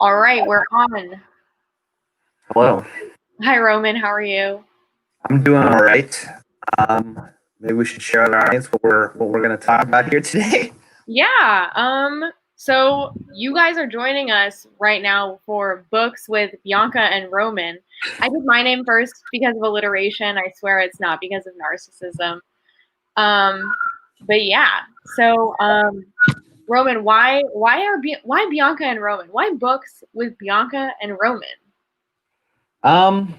All right, we're on. Hello. Hi, Roman. How are you? I'm doing all right. Maybe we should share with our audience what we're going to talk about here today. Yeah. So you guys are joining us right now for books with Bianca and Roman. I did my name first because of alliteration. I swear it's not because of narcissism. Um, but yeah. So, Roman, why Bianca and Roman? Why books with Bianca and Roman? Um,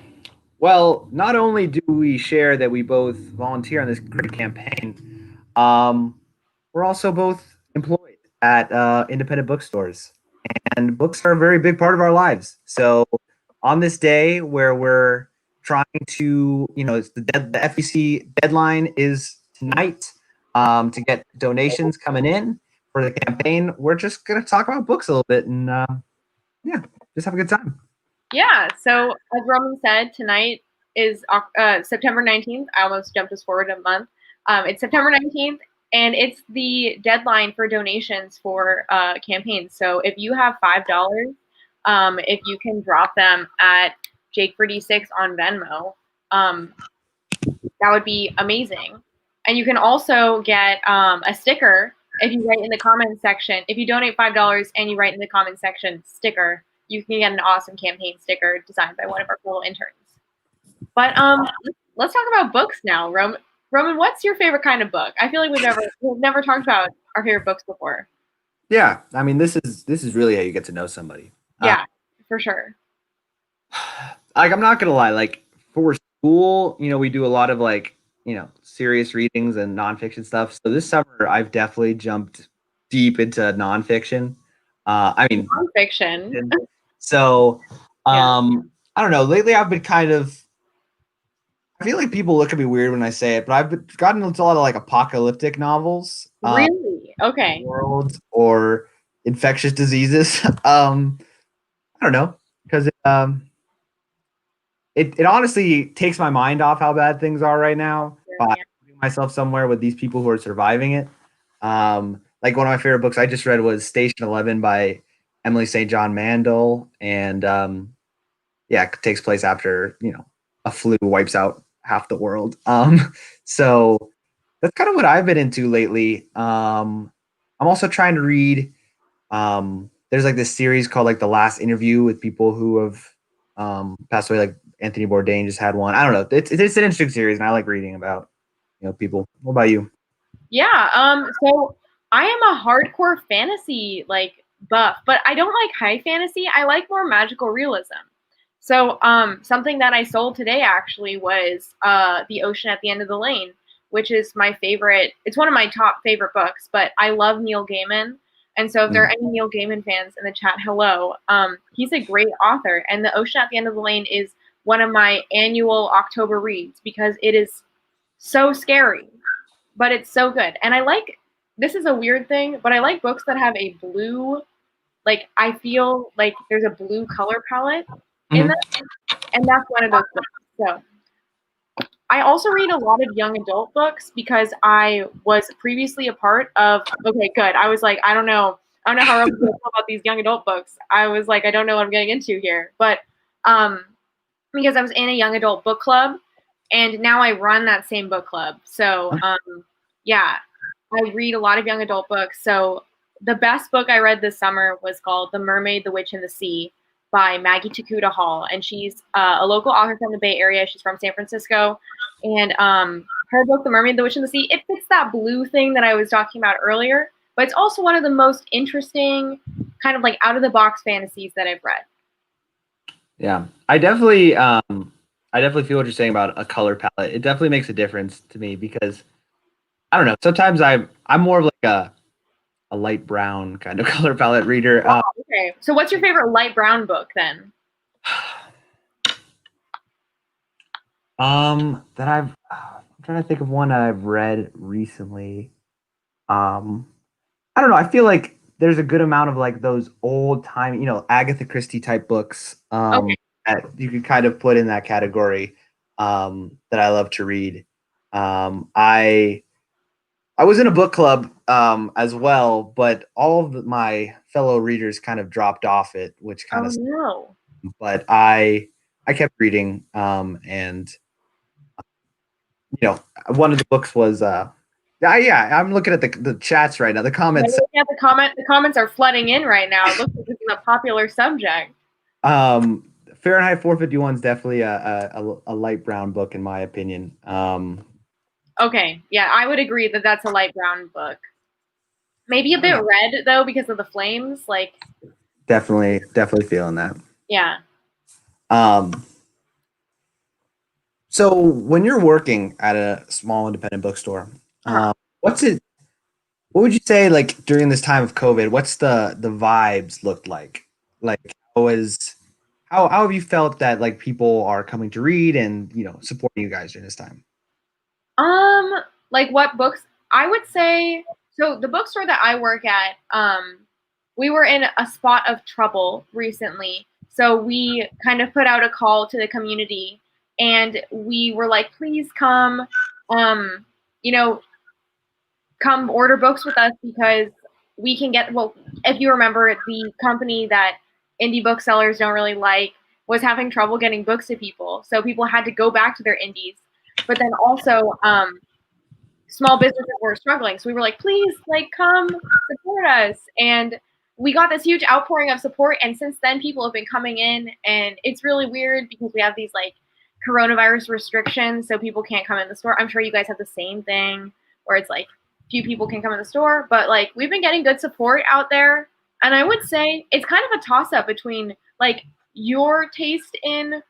well, not only do we share that we both volunteer on this great campaign, we're also both employed at independent bookstores, and books are a very big part of our lives. So, on this day where we're trying to, it's the FEC deadline is tonight to get donations coming in for the campaign. We're just gonna talk about books a little bit and yeah, just have a good time. Yeah. So as Roman said, tonight is September 19th. I almost jumped us forward a month. It's September 19th, and it's the deadline for donations for campaigns. So if you have $5, if you can drop them at Jake4D6 on Venmo, um, that would be amazing. And you can also get a sticker if you write in the comments section. If you donate $5 and you write in the comments section sticker, you can get an awesome campaign sticker designed by one of our cool interns. But let's talk about books now. Roman, what's your favorite kind of book? I feel like we've never talked about our favorite books before. Yeah, I mean, this is really how you get to know somebody. Yeah, for sure. Like, I'm not gonna lie, like for school, we do a lot of serious readings and nonfiction stuff. So this summer, I've definitely jumped deep into nonfiction. I mean, Nonfiction. so Yeah. I don't know. Lately, I've been kind of. I feel like people look at me weird when I say it, but gotten into a lot of like apocalyptic novels, Really? Okay. worlds or infectious diseases. I don't know because it honestly takes my mind off how bad things are right now by Yeah. putting myself somewhere with these people who are surviving it. Like one of my favorite books I just read was Station 11 by Emily St. John Mandel, and yeah, it takes place after a flu wipes out half the world. So that's kind of what I've been into lately. I'm also trying to read. There's like this series called like The Last Interview with people who have passed away. Like Anthony Bourdain just had one. I don't know. It's an interesting series, and I like reading about people. What about you? Yeah. So I am a hardcore fantasy like buff, but I don't like high fantasy. I like more magical realism. So something that I sold today actually was The Ocean at the End of the Lane, which is my favorite. It's one of my top favorite books, but I love Neil Gaiman. And so if there are any Neil Gaiman fans in the chat, hello. He's a great author, and The Ocean at the End of the Lane is one of my annual October reads because it is so scary, but it's so good. And I like, this is a weird thing, but I like books that have a blue, like I feel like there's a blue color palette in Mhm. them, and that's one of those books. So I also read a lot of young adult books because I was previously a part of. Okay, good. I was like, I don't know how I'm going to feel about these young adult books. I was like, I don't know what I'm getting into here, but um, because I was in a young adult book club, and now I run that same book club. So yeah, I read a lot of young adult books. So the best book I read this summer was called The Mermaid, the Witch, and the Sea by Maggie Takuta Hall. And she's a local author from the Bay Area. She's from San Francisco. And her book, The Mermaid, the Witch, and the Sea, it fits that blue thing that I was talking about earlier. But it's also one of the most interesting kind of like out of the box fantasies that I've read. Yeah, I definitely feel what you're saying about a color palette. It definitely makes a difference to me because I don't know. Sometimes I'm more of like a light brown kind of color palette reader. Oh, okay. So what's your favorite light brown book then? That I'm trying to think of one I've read recently. Um, I don't know. I feel like there's a good amount of like those old time, Agatha Christie type books, Okay. that you could kind of put in that category, that I love to read. I was in a book club as well, but all of my fellow readers kind of dropped off it, which kind Oh of. no. But I kept reading, and one of the books was yeah, I'm looking at the chats right now, the comments. Yeah, the comments are flooding in right now. It looks like this is a popular subject. Fahrenheit 451 is definitely a light brown book in my opinion. Okay, yeah, I would agree that that's a light brown book. Maybe a bit red though because of the flames. Like, definitely feeling that. yeah. So when you're working at a small independent bookstore, Uh-huh. what's it? What would you say, like during this time of COVID? What's the vibes looked like? Like, how have you felt that like people are coming to read and supporting you guys during this time? Like what books? I would say so. The bookstore that I work at, we were in a spot of trouble recently, so we kind of put out a call to the community, and we were like, please come, um, you know, come order books with us because we can get well if you remember the company that indie booksellers don't really like was having trouble getting books to people, so people had to go back to their indies, but then also small businesses were struggling, so we were like, please, like, come support us, and we got this huge outpouring of support, and since then people have been coming in, and it's really weird because we have these like coronavirus restrictions, so people can't come in the store. I'm sure you guys have the same thing where it's like few people can come in the store, but like we've been getting good support out there. And I would say it's kind of a toss up between like your taste in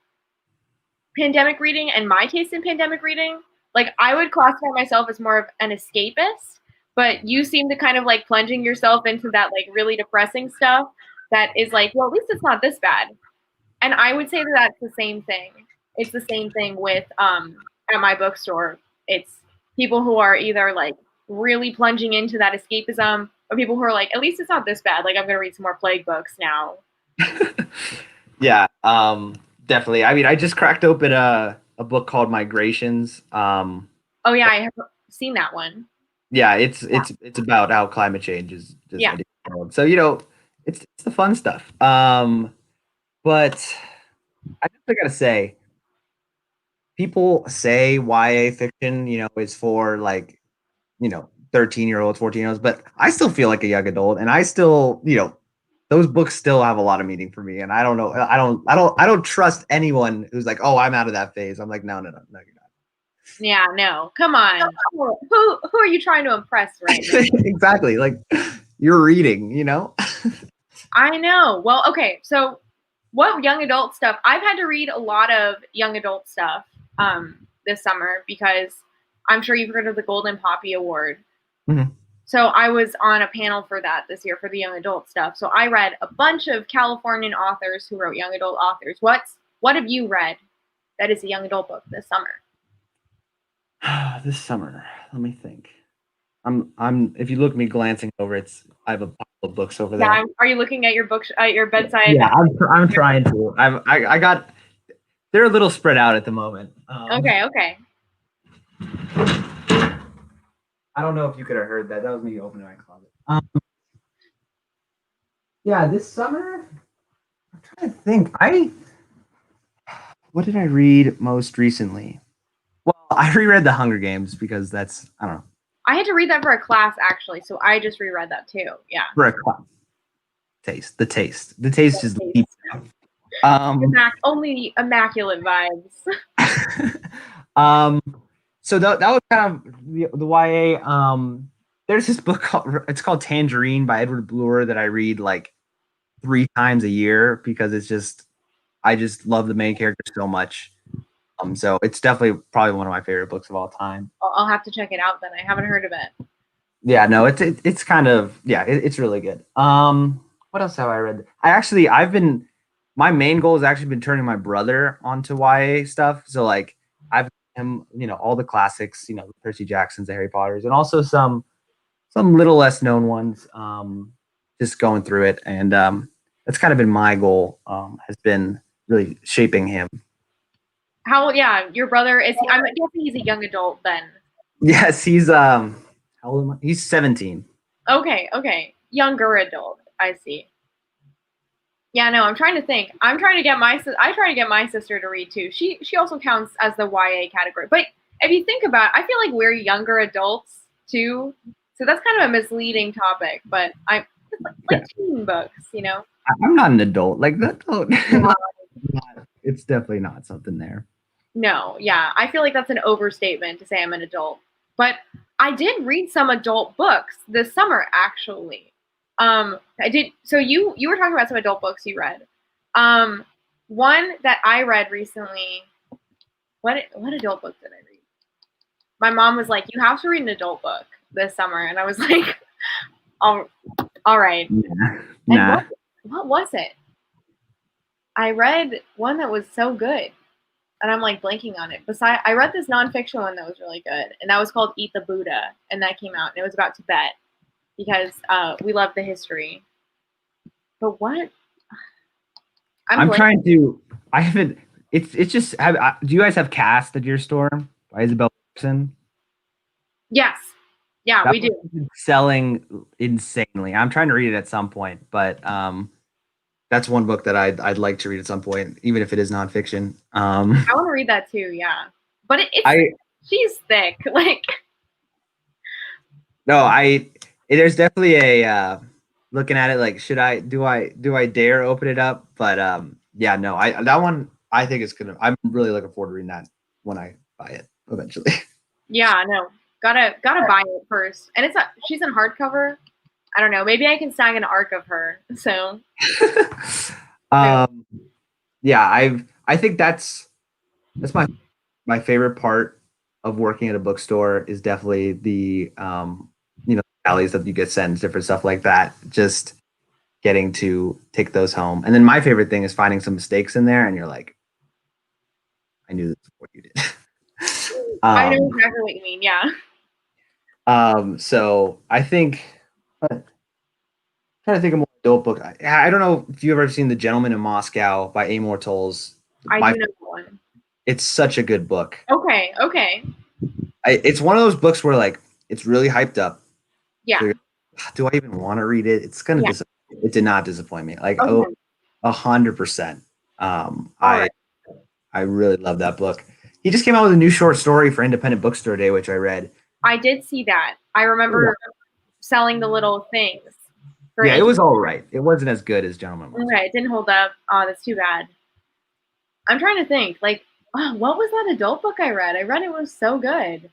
pandemic reading and my taste in pandemic reading. Like I would classify myself as more of an escapist, but you seem to kind of like plunging yourself into that like really depressing stuff that is like, well, at least it's not this bad. And I would say that that's the same thing. It's the same thing with at my bookstore. It's people who are either like really plunging into that escapism, or people who are like, at least it's not this bad. Like I'm gonna read some more plague books now. Yeah, definitely. I mean, I just cracked open a book called Migrations. Oh yeah, I have seen that one. Yeah, it's about how climate change is just Yeah. ending the world. So it's the fun stuff. But I just gotta say, people say YA fiction, is for like 13-year-olds, 14-year-olds, but I still feel like a young adult, and I still, those books still have a lot of meaning for me. And I don't know, I don't trust anyone who's like, oh, I'm out of that phase. I'm like, no, you're not. Yeah, no. Come on. Who are you trying to impress right now? Exactly. Like you're reading. I know. Well, okay. So, what young adult stuff? I've had to read a lot of young adult stuff this summer because I'm sure you've heard of the Golden Poppy Award. Mhm. So, I was on a panel for that this year for the young adult stuff. So, I read a bunch of Californian authors who wrote young adult authors. What have you read that is a young adult book this summer? This summer, let me think. I'm if you look me glancing over, I have a pile of books over there. Yeah, are you looking at your book your bedside? Yeah, I'm trying to. I got they're a little spread out at the moment. Okay. I don't know if you could have heard that. That was me opening my closet. Yeah, this summer, I'm trying to think. What did I read most recently? Well, I reread The Hunger Games because I don't know. I had to read that for a class actually, so I just reread that too. Yeah. For a class. The taste is deep. Only immaculate vibes. So that was kind of the YA. There's this book called Tangerine by Edward Bluer that I read like 3 times a year because I just love the main character so much. So it's definitely probably one of my favorite books of all time. I'll have to check it out then. I haven't heard of it. Yeah, no, it's kind of it's really good. What else have I read? My main goal has actually been turning my brother onto YA stuff. So like I've him, all the classics, Percy Jackson's, the Harry Potters, and also some little less known ones. Just going through it, and that's kind of been my goal. Has been really shaping him. Yeah, your brother is I'm guessing he's a young adult then. Yes, he's How old am I? He's 17. Okay. Younger adult. I see. Yeah, no, I'm trying to think. I try to get my sister to read too. She also counts as the YA category. But if you think about it, I feel like we're younger adults too. So that's kind of a misleading topic, but I'm like teen books, you know. I'm not an adult. Like that. It's definitely not something there. No, yeah. I feel like that's an overstatement to say I'm an adult. But I did read some adult books this summer actually. I did so you were talking about some adult books you read. One that I read recently, what adult book did I read? My mom was like, "You have to read an adult book this summer." And I was like, all right. Nah. And Nah. what was it? I read one that was so good. And I'm like blanking on it. I read this nonfiction one that was really good, and that was called Eat the Buddha, and that came out, and it was about Tibet because we love the history. But what? I'm trying to. I haven't. It's just. Do you guys have Cast at your store by Isabel Wilkerson? Yes, yeah, we do. Selling insanely. I'm trying to read it at some point, but that's one book that I'd like to read at some point, even if it is nonfiction. I want to read that too. Yeah, but she's thick. Like no, there's definitely a looking at it like do I dare open it up? But yeah, no, that one I think it's gonna. I'm really looking forward to reading that when I buy it eventually. yeah, no, gotta buy it first, and she's in hardcover. I don't know. Maybe I can snag an arc of her. So yeah, I think that's my favorite part of working at a bookstore is definitely the alleys that you get sent, different stuff like that. Just getting to take those home. And then my favorite thing is finding some mistakes in there and you're like, I knew this before you did. I know exactly what you mean. Yeah. So I think I'm trying to think of more adult book. I don't know if you've ever seen The Gentleman in Moscow by Amor Tolls. I do know that one. It's such a good book. Okay. It's one of those books where like it's really hyped up. Yeah. So do I even want to read it? It's gonna it did not disappoint me. Like 100%. I really love that book. He just came out with a new short story for Independent Bookstore Day, which I read. I did see that. I remember selling the little things. Yeah, it was all right. It wasn't as good as Gentleman. Okay, it didn't hold up. Oh, that's too bad. I'm trying to think. Like, what was that adult book I read? I read it was so good.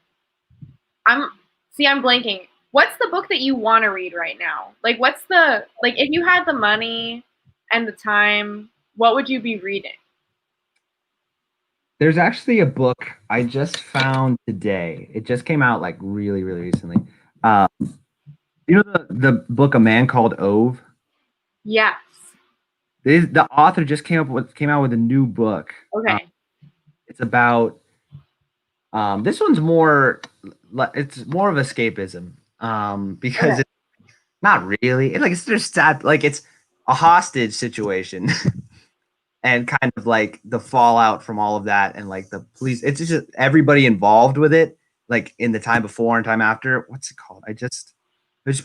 I'm blanking. What's the book that you want to read right now? Like, if you had the money and the time, what would you be reading? There's actually a book I just found today. It just came out like really, really recently. You know the book A Man Called Ove? Yes. The author just came out with a new book. Okay. It's about this one's more it's more of escapism because it's not really it's just sad, like it's a hostage situation and kind of like the fallout from all of that and like the police, it's just everybody involved with it, like in the time before and time after. What's it called? I just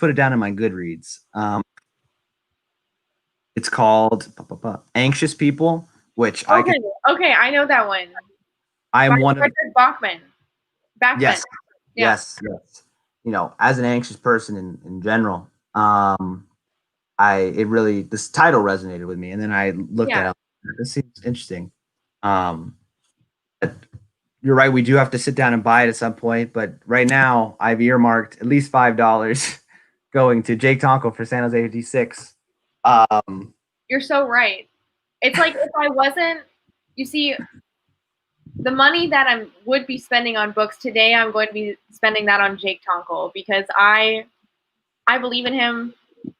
put it down in my Goodreads. It's called Anxious People, which I I know that one. I'm one of Bachman. Yes. You know, as an anxious person in general, this title resonated with me, and then I looked at it. This seems interesting. You're right. We do have to sit down and buy it at some point, but right now I've earmarked at least $5 going to Jake Tonko for San Jose 56. You're so right. It's like if I wasn't, you see, the money that I would be spending on books today, I'm going to be spending that on Jake Tonko because I believe in him,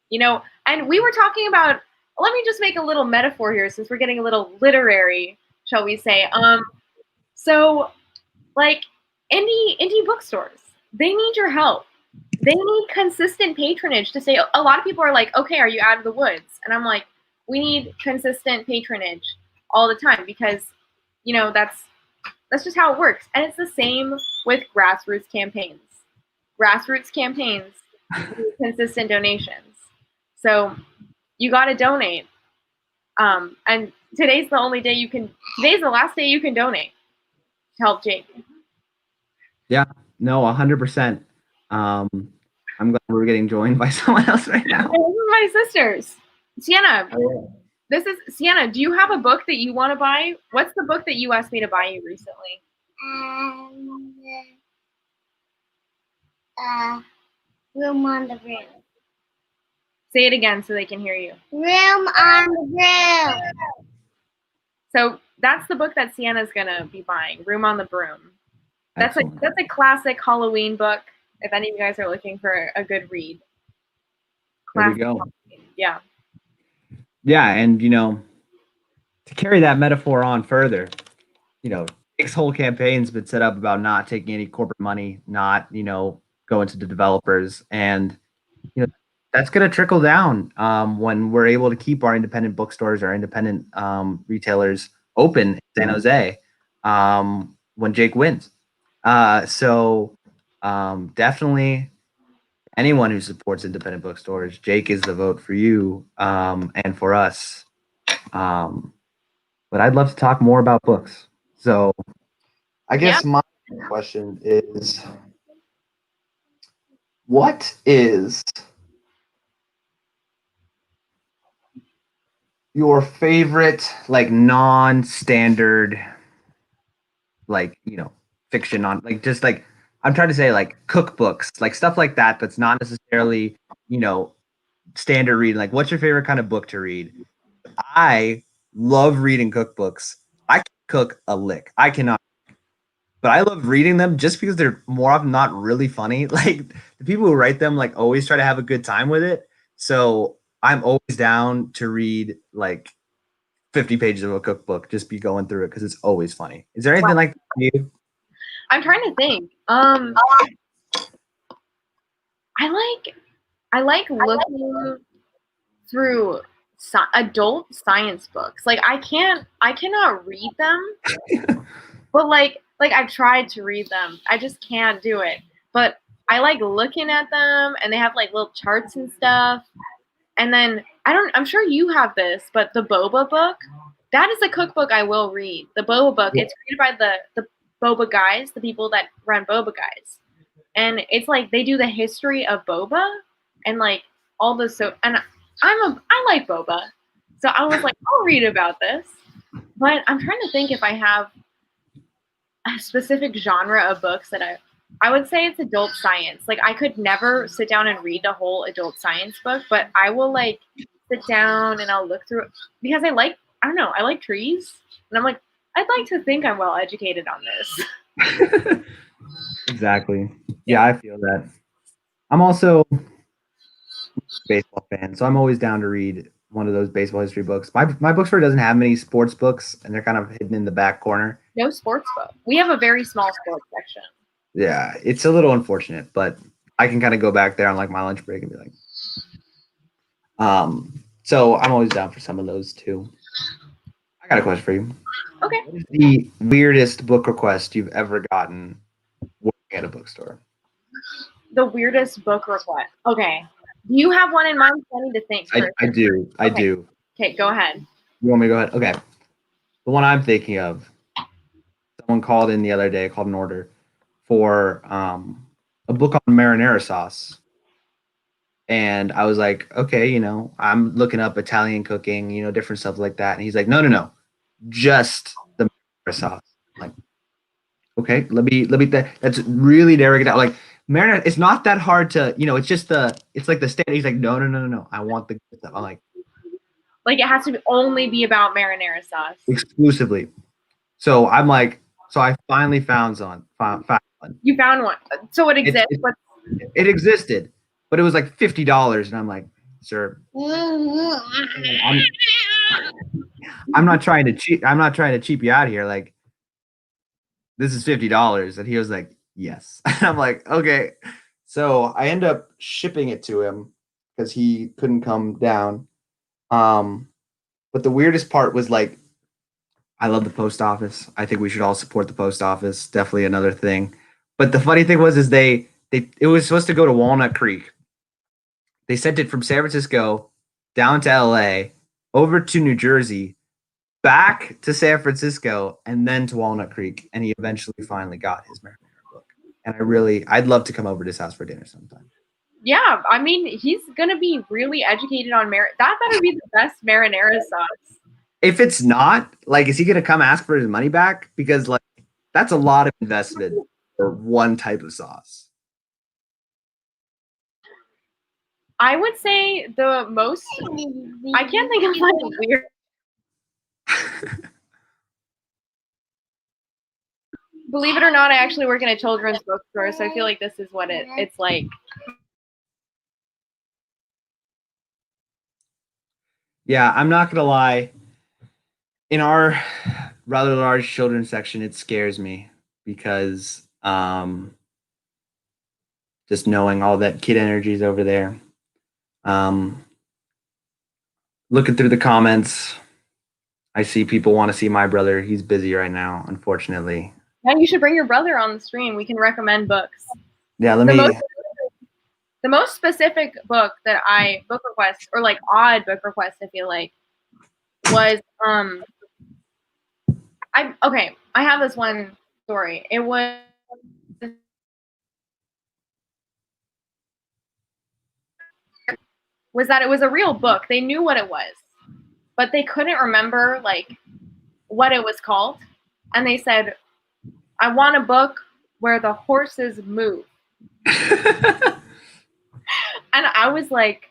you know. And we were talking about. Let me just make a little metaphor here, since we're getting a little literary, shall we say? So, like indie bookstores, they need your help. They need consistent patronage to say. A lot of people are like, "Okay, are you out of the woods?" And I'm like, "We need consistent patronage all the time because, you know, that's just how it works." And it's the same with grassroots campaigns. grassroots campaigns, consistent donations. So you got to donate. And today's the only day you can. Today's the last day you can donate to help Jake. Yeah, no, 100%. I'm glad we're getting joined by someone else right now. These are my sisters. Sienna, this is Sienna. Do you have a book that you want to buy? What's the book that you asked me to buy you recently? Room on the Brim. Say it again so they can hear you. Room on the Brim. So that's the book that Sienna's gonna be buying. Room on the Broom. That's Excellent. that's a classic Halloween book. If any of you guys are looking for a good read. There we Classic go. Halloween. Yeah. Yeah, and to carry that metaphor on further, Jake's whole campaign's been set up about not taking any corporate money, not going to the developers, and that's going to trickle down when we're able to keep our independent bookstores, our independent retailers open in San Jose when Jake wins. So definitely anyone who supports independent bookstores, Jake is the vote for you and for us. But I'd love to talk more about books. So I guess my question is, what is your favorite non-standard fiction on I'm trying to say cookbooks, stuff like that that's not necessarily standard reading. What's your favorite kind of book to read? I love reading cookbooks. I can cook a lick. I cannot, but I love reading them just because they're more often not really funny. The people who write them always try to have a good time with it. So I'm always down to read 50 pages of a cookbook, just be going through it because it's always funny. Is there anything like that for you? I'm trying to think. I like looking through adult science books. I cannot read them, but I've tried to read them. I just can't do it. But I like looking at them, and they have little charts and stuff. And then I'm sure you have this, but the boba book, that is a cookbook I will read. The boba book, it's created by the boba guys, the people that run boba guys. And it's they do the history of boba and all the and I like boba. So I was I'll read about this. But I'm trying to think if I have a specific genre of books that I would say it's adult science. I could never sit down and read a whole adult science book, but I will sit down and I'll look through it because I like trees. And I'm I'd like to think I'm well educated on this. Exactly. Yeah, I feel that. I'm also a baseball fan, so I'm always down to read one of those baseball history books. My bookstore doesn't have many sports books, and they're kind of hidden in the back corner. No sports book. We have a very small sports section. Yeah, it's a little unfortunate, but I can kind of go back there on my lunch break and be so I'm always down for some of those too. I got a question for you. Okay. What is the weirdest book request you've ever gotten working at a bookstore? The weirdest book request. Okay. Do you have one in mind? I need to think first. I do. I do. Okay, go ahead. You want me to go ahead? Okay. The one I'm thinking of, someone called in the other day, called an order for a book on marinara sauce. And I was like, okay, I'm looking up Italian cooking, different stuff like that. And he's like, no, just the marinara sauce. I'm like, okay, let me that's really narrowing it down. Marinara, it's not that hard to, it's just it's the standard. He's like, no, I want the good stuff. I'm like it has to only be about marinara sauce. Exclusively. So I'm so I finally found one. You found one. So it exists. It existed, but it was $50, and I'm like, sir, I'm not trying to cheat. I'm not trying to cheap you out here. This is $50, and he was like, yes. And I'm like, okay. So I end up shipping it to him because he couldn't come down. But the weirdest part was I love the post office. I think we should all support the post office. Definitely another thing. But the funny thing was they it was supposed to go to Walnut Creek. They sent it from San Francisco down to LA, over to New Jersey, back to San Francisco, and then to Walnut Creek. And he eventually finally got his marinara book. And I'd love to come over to his house for dinner sometime. Yeah, I mean, he's gonna be really educated on that better be the best marinara sauce. If it's not, like, is he gonna come ask for his money back? Because like that's a lot of investment for one type of sauce. I would say the most. I can't think of like weird. Believe it or not, I actually work in a children's bookstore, so I feel like this is what it's like. Yeah, I'm not gonna lie. In our rather large children's section, it scares me because just knowing all that kid energy is over there. Looking through the comments, I see people want to see my brother. He's busy right now, unfortunately. Yeah, you should bring your brother on the stream. We can recommend books. Yeah, The most specific book request, or like odd book request, I feel like, was I have this one story. It was that it was a real book. They knew what it was, but they couldn't remember like what it was called. And they said, I want a book where the horses move. And I was like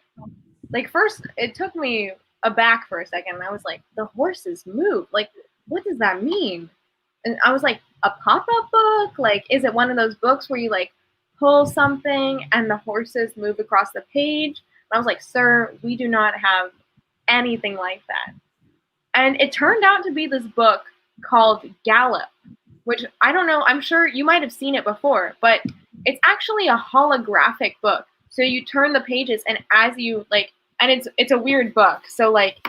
first it took me aback for a second. I was like, the horses move? Like, what does that mean? And I was like, a pop-up book? Like, is it one of those books where you like pull something and the horses move across the page? And I was like, sir, we do not have anything like that. And it turned out to be this book called Gallop, which I don't know, I'm sure you might have seen it before, but it's actually a holographic book. So you turn the pages, and as you like, and it's a weird book. So like,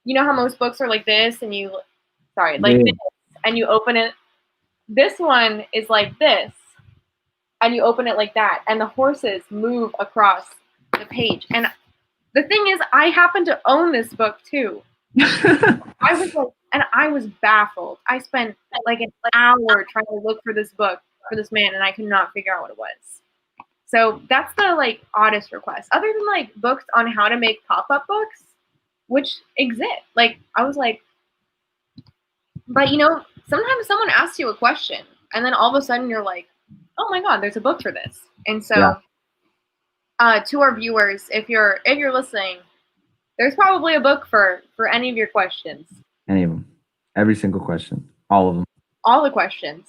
you know how most books are like this, and this, and you open it. This one is like this, and you open it like that, and the horses move across the page. And the thing is, I happen to own this book too. I was baffled. I spent like an hour trying to look for this book for this man, and I could not figure out what it was. So that's the like oddest request. Other than like books on how to make pop-up books, which exist. Like I was like, but you know, sometimes someone asks you a question, and then all of a sudden you're like, oh my god, there's a book for this. And so, to our viewers, if you're listening, there's probably a book for any of your questions. Any of them. Every single question. All of them. All the questions.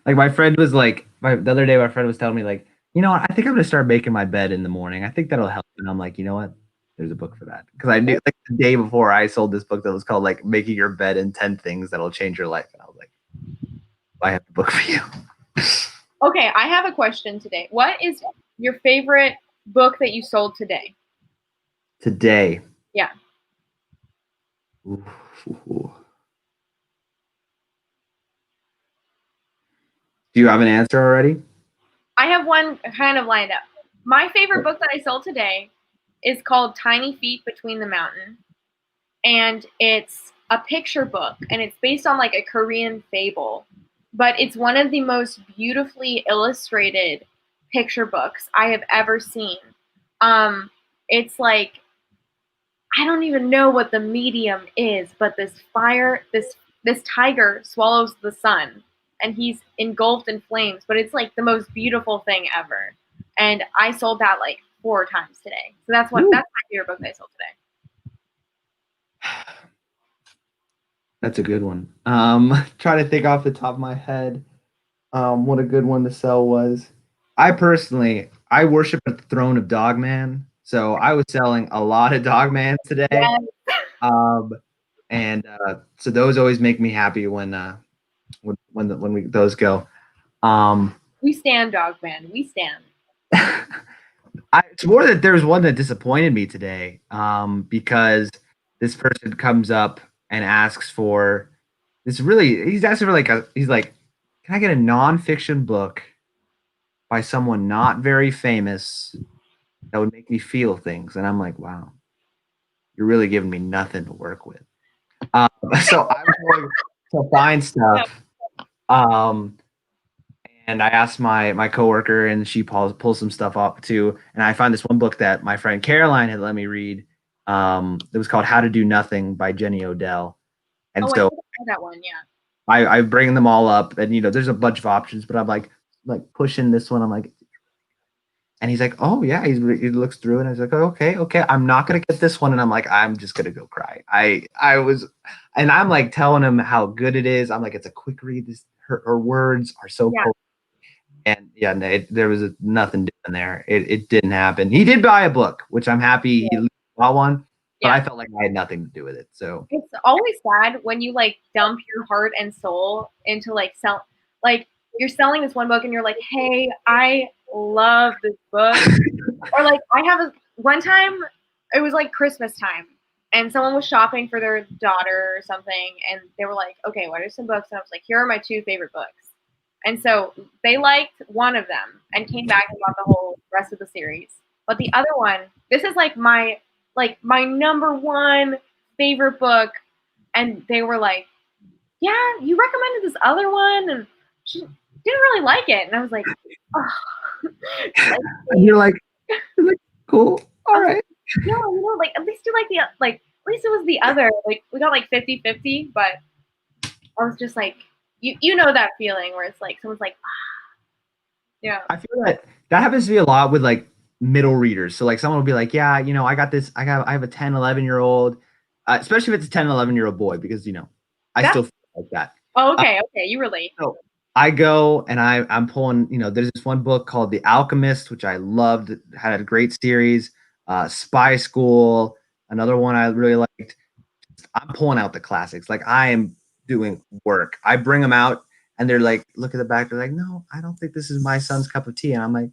Like my friend was like, the other day my friend was telling me like, you know what, I think I'm gonna start making my bed in the morning. I think that'll help. And I'm like, you know what? There's a book for that. Because I knew like the day before I sold this book that was called like Making Your Bed in 10 Things That'll Change Your Life. And I was like, I have the book for you. Okay, I have a question today. What is your favorite book that you sold today? Today. Yeah. Ooh. Do you have an answer already? I have one kind of lined up. My favorite book that I sold today is called Tiny Feet Between the Mountain. And it's a picture book, and it's based on like a Korean fable. But it's one of the most beautifully illustrated picture books I have ever seen. It's like, I don't even know what the medium is, but this tiger swallows the sun, and he's engulfed in flames, but it's like the most beautiful thing ever. And I sold that like 4 times today. So that's my favorite book that I sold today. That's a good one. Try to think off the top of my head what a good one to sell was. I worship at the throne of Dogman, so I was selling a lot of Dogman today. Yes. So those always make me happy when those go. We stand Dogman. We stand. It's more that there's one that disappointed me today because this person comes up and asks for this. Really, he's asking for he's like, can I get a nonfiction book by someone not very famous that would make me feel things. And I'm like, wow, you're really giving me nothing to work with. So I'm going to find stuff. And I asked my coworker, and she pulls some stuff up too. And I find this one book that my friend Caroline had let me read. It was called How to Do Nothing by Jenny Odell. And Oh, I so think I know that one, yeah. I bring them all up, and there's a bunch of options, but I'm like pushing this one. I'm like, and he's like, oh yeah, he looks through it, and I was like, oh, okay, I'm not gonna get this one, and I'm like, I'm just gonna go cry. I was, and I'm like telling him how good it is. I'm like, it's a quick read. Her words are so cool. And yeah, no, there was nothing doing there. It didn't happen. He did buy a book, which I'm happy he bought one, but I felt like I had nothing to do with it. So it's always sad when you like dump your heart and soul into like you're selling this one book and you're like, hey, I love this book. Or like I have one time it was like Christmas time and someone was shopping for their daughter or something and they were like, okay, what are some books? And I was like, here are my 2 favorite books. And so they liked one of them and came back and bought the whole rest of the series. But the other one, this is like my number one favorite book. And they were like, yeah, you recommended this other one and she didn't really like it. And I was like, oh. and you're like, cool, all right. No, like at least you like at least it was the other. Like we got like 50-50, but I was just like, you know that feeling where it's like someone's like, yeah. I feel that happens to me a lot with like middle readers. So like someone will be like, yeah, I got this. I have a 10, 11-year-old, especially if it's a 10, 11-year-old boy, because I still feel like that. Oh, okay, you relate. So I go and I'm pulling. There's this one book called The Alchemist, which I loved. It had a great series. Spy School, another one I really liked. I'm pulling out the classics. Like I am doing work. I bring them out. And they're like, look at the back. They're like, no, I don't think this is my son's cup of tea. And I'm like,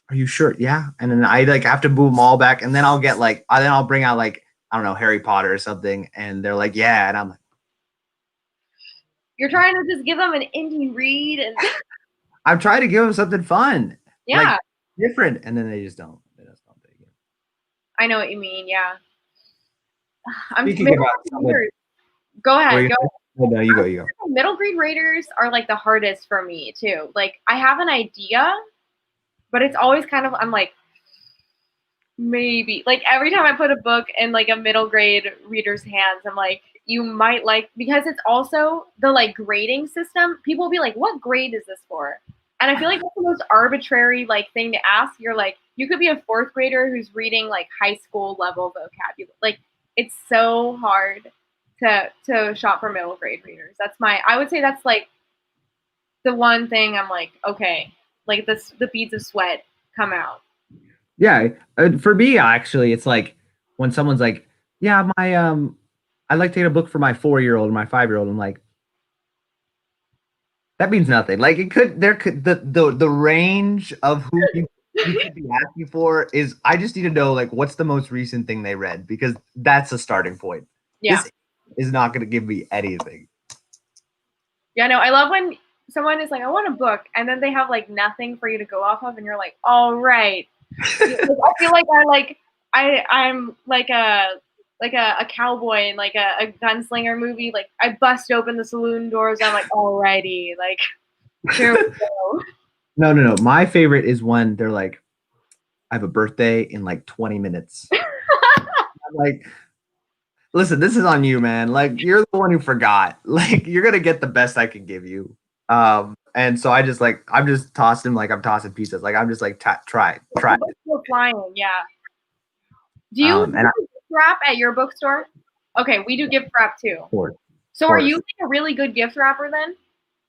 are you sure? Yeah. And then I like have to move them all back. And then I'll get then I'll bring out like, I don't know, Harry Potter or something. And they're like, yeah. And I'm like, you're trying to just give them an indie read. And I'm trying to give them something fun. Yeah. Like, different. And then they just don't. They just don't take it. I know what you mean. Yeah. I'm Speaking about go ahead. Go. Oh, no, you go. Middle grade readers are like the hardest for me too. Like I have an idea, but it's always kind of I'm like maybe like every time I put a book in like a middle grade reader's hands, I'm like you might like because it's also the like grading system. People will be like, what grade is this for? And I feel like that's the most arbitrary like thing to ask. You're like you could be a 4th grader who's reading like high school level vocabulary. Like it's so hard to shop for middle grade readers. I would say that's like the one thing I'm like, okay, like the beads of sweat come out. Yeah. For me, actually, it's like when someone's like, yeah, I'd like to get a book for my 4-year-old or my 5-year-old. I'm like, that means nothing. Like the range of who you could be asking for is, I just need to know like what's the most recent thing they read, because that's a starting point. Yeah. This is not going to give me anything. Yeah, no, I love when someone is like, I want a book, and then they have like nothing for you to go off of, and you're like, all right. I feel like I'm like a cowboy in like a gunslinger movie. Like I bust open the saloon doors. I'm like, alrighty, like here we go. No. My favorite is when they're like, I have a birthday in like 20 minutes. I'm like, listen, this is on you, man. Like you're the one who forgot. Like you're gonna get the best I can give you. And so I'm just tossing like I'm tossing pieces. Like I'm just like try. Still flying, yeah. Do you gift wrap at your bookstore? Okay, we do gift wrap too. So are you like a really good gift wrapper then?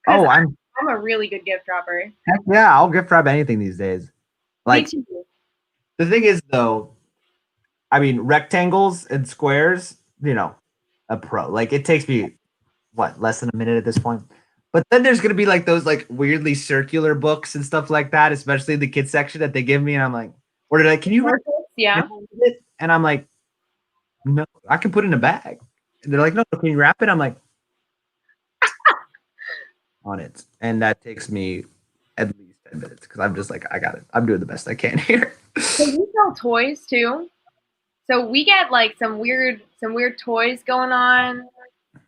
Oh, I'm a really good gift wrapper. Heck yeah, I'll gift wrap anything these days. Like Me too. The thing is though, I mean rectangles and squares, a pro. Like it takes me less than a minute at this point. But then there's gonna be like those like weirdly circular books and stuff like that, especially the kids section that they give me, and I'm like, or did I? Can you? Yeah. And I'm like, no, I can put it in a bag. And they're like, no, can you wrap it? I'm like, on it, and that takes me at least minutes because I'm just like, I got it. I'm doing the best I can here. So we sell toys too. So we get like some weird toys going on.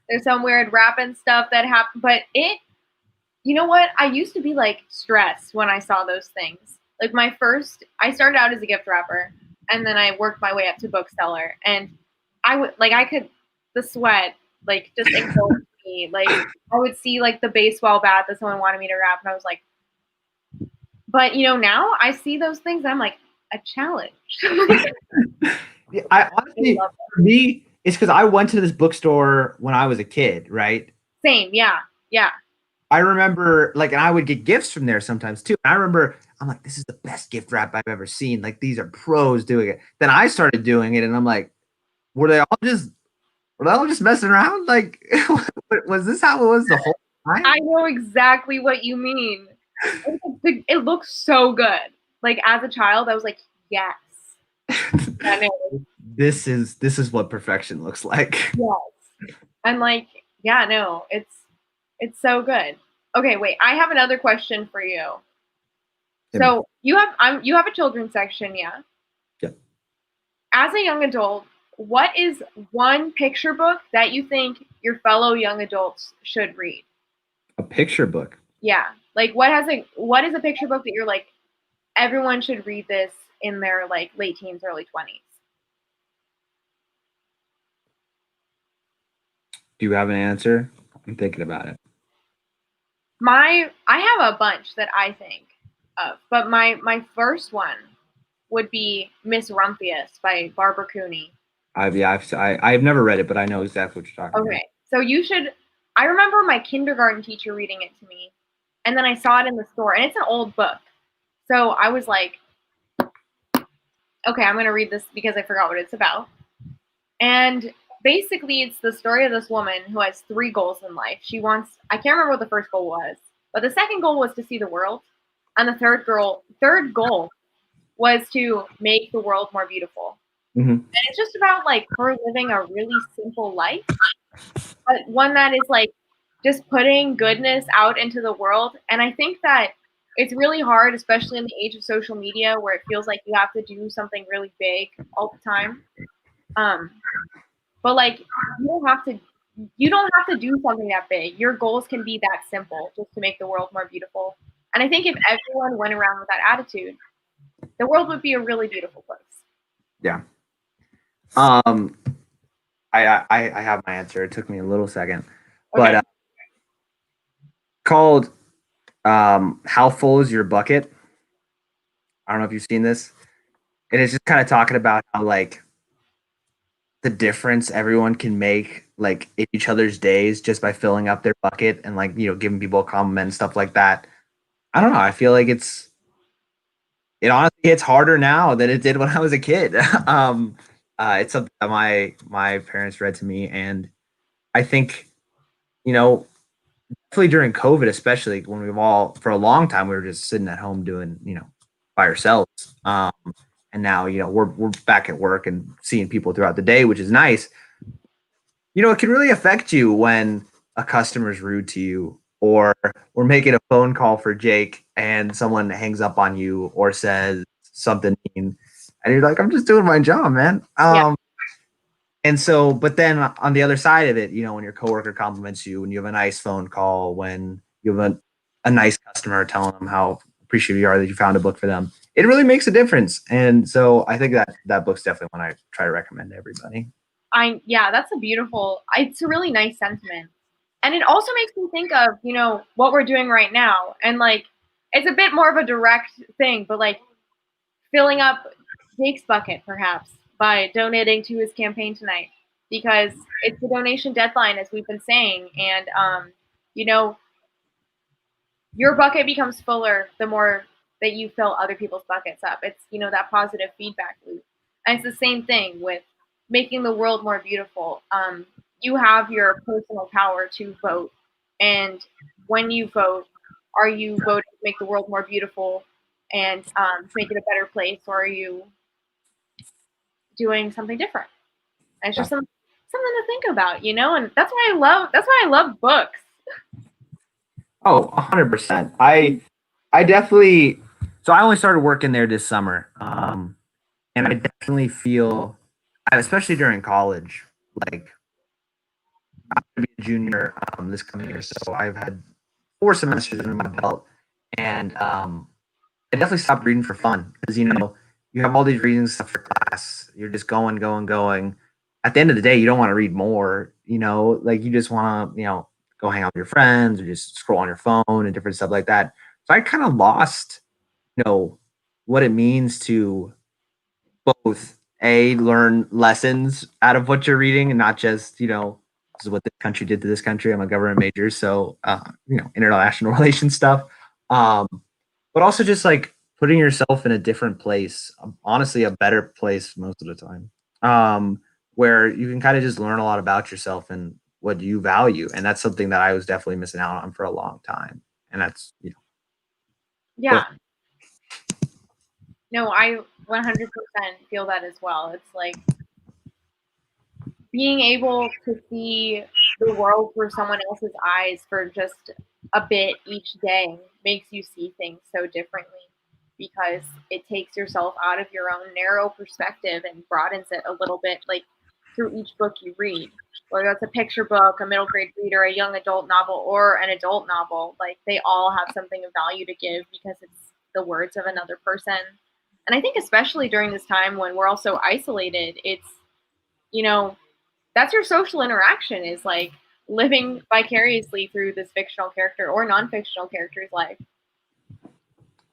There's some weird rapping stuff that happen, but you know what? I used to be like stressed when I saw those things. Like I started out as a gift wrapper, and then I worked my way up to bookseller, and the sweat like just engulfed me. Like I would see like the baseball bat that someone wanted me to wrap, and I was like, but now I see those things, and I'm like, a challenge. Yeah, I honestly, for me, it's because I went to this bookstore when I was a kid, right? Same, yeah. I remember, like, and I would get gifts from there sometimes too. And I remember, I'm like, this is the best gift wrap I've ever seen. Like, these are pros doing it. Then I started doing it, and I'm like, were they all just messing around? Like, was this how it was the whole time? I know exactly what you mean. It looks so good. Like as a child, I was like, yes. I know. This is what perfection looks like. Yes. And like, yeah, no, it's so good. Okay, wait. I have another question for you. So you have a children's section, yeah? Yeah. As a young adult, what is one picture book that you think your fellow young adults should read? A picture book. Yeah. Like what is a picture book that you're like, everyone should read this in their like late teens, early 20s? Do you have an answer? I'm thinking about it. I have a bunch that I think of, but my first one would be Miss Rumphius by Barbara Cooney. I've never read it, but I know exactly what you're talking about. Okay, so you should. I remember my kindergarten teacher reading it to me, and then I saw it in the store, and it's an old book. So I was like, okay, I'm gonna read this because I forgot what it's about. And basically, it's the story of this woman who has 3 goals in life. I can't remember what the first goal was, but the second goal was to see the world, and the third goal was to make the world more beautiful. Mm-hmm. And it's just about like her living a really simple life, but one that is like just putting goodness out into the world. And I think that it's really hard, especially in the age of social media, where it feels like you have to do something really big all the time. But like you don't have to do something that big. Your goals can be that simple, just to make the world more beautiful. And I think if everyone went around with that attitude, the world would be a really beautiful place. Yeah. I have my answer. It took me a little second, Okay. but called "How Full Is Your Bucket?" I don't know if you've seen this. And it's just kind of talking about how like the difference everyone can make like in each other's days just by filling up their bucket and like giving people a compliment and stuff like that. I don't know. I feel like it honestly hits harder now than it did when I was a kid. It's something that my parents read to me, and I think definitely during COVID, especially when we've all for a long time we were just sitting at home doing by ourselves. And now we're back at work and seeing people throughout the day, which is nice. It can really affect you when a customer's rude to you, or we're making a phone call for Jake and someone hangs up on you or says something mean, and you're like, I'm just doing my job, man. Yeah. And so, but then on the other side of it, when your coworker compliments you, when you have a nice phone call, when you have a nice customer telling them how appreciative you are that you found a book for them, it really makes a difference. And so I think that book's definitely one I try to recommend to everybody. It's a really nice sentiment. And it also makes me think of, what we're doing right now. And like, it's a bit more of a direct thing, but like filling up Jake's bucket perhaps by donating to his campaign tonight, because it's the donation deadline, as we've been saying. And, your bucket becomes fuller the more that you fill other people's buckets up. It's, that positive feedback loop. And it's the same thing with making the world more beautiful. You have your personal power to vote. And when you vote, are you voting to make the world more beautiful and make it a better place, or are you doing something different? And it's just something to think about, and that's why I love books. Oh, 100%. I I definitely. So I only started working there this summer, and I definitely feel, especially during college, like I'm gonna be a junior this coming year, so I've had 4 semesters under my belt, and I definitely stopped reading for fun because you have all these reading stuff for class. You're just going, going, going. At the end of the day, you don't want to read more. Like you just want to go hang out with your friends or just scroll on your phone and different stuff like that. So I kind of lost what it means to both learn lessons out of what you're reading and not just this is what this country did to this country. I'm a government major, so international relations stuff. But also just like putting yourself in a different place, honestly a better place most of the time, where you can kind of just learn a lot about yourself and what you value. And that's something that I was definitely missing out on for a long time. And that's Yeah. No, I 100% feel that as well. It's like being able to see the world through someone else's eyes for just a bit each day makes you see things so differently because it takes yourself out of your own narrow perspective and broadens it a little bit, like through each book you read. Whether that's a picture book, a middle grade reader, a young adult novel, or an adult novel, like they all have something of value to give because it's the words of another person. And I think especially during this time when we're all so isolated, it's, you know, that's your social interaction is like living vicariously through this fictional character or non-fictional character's life.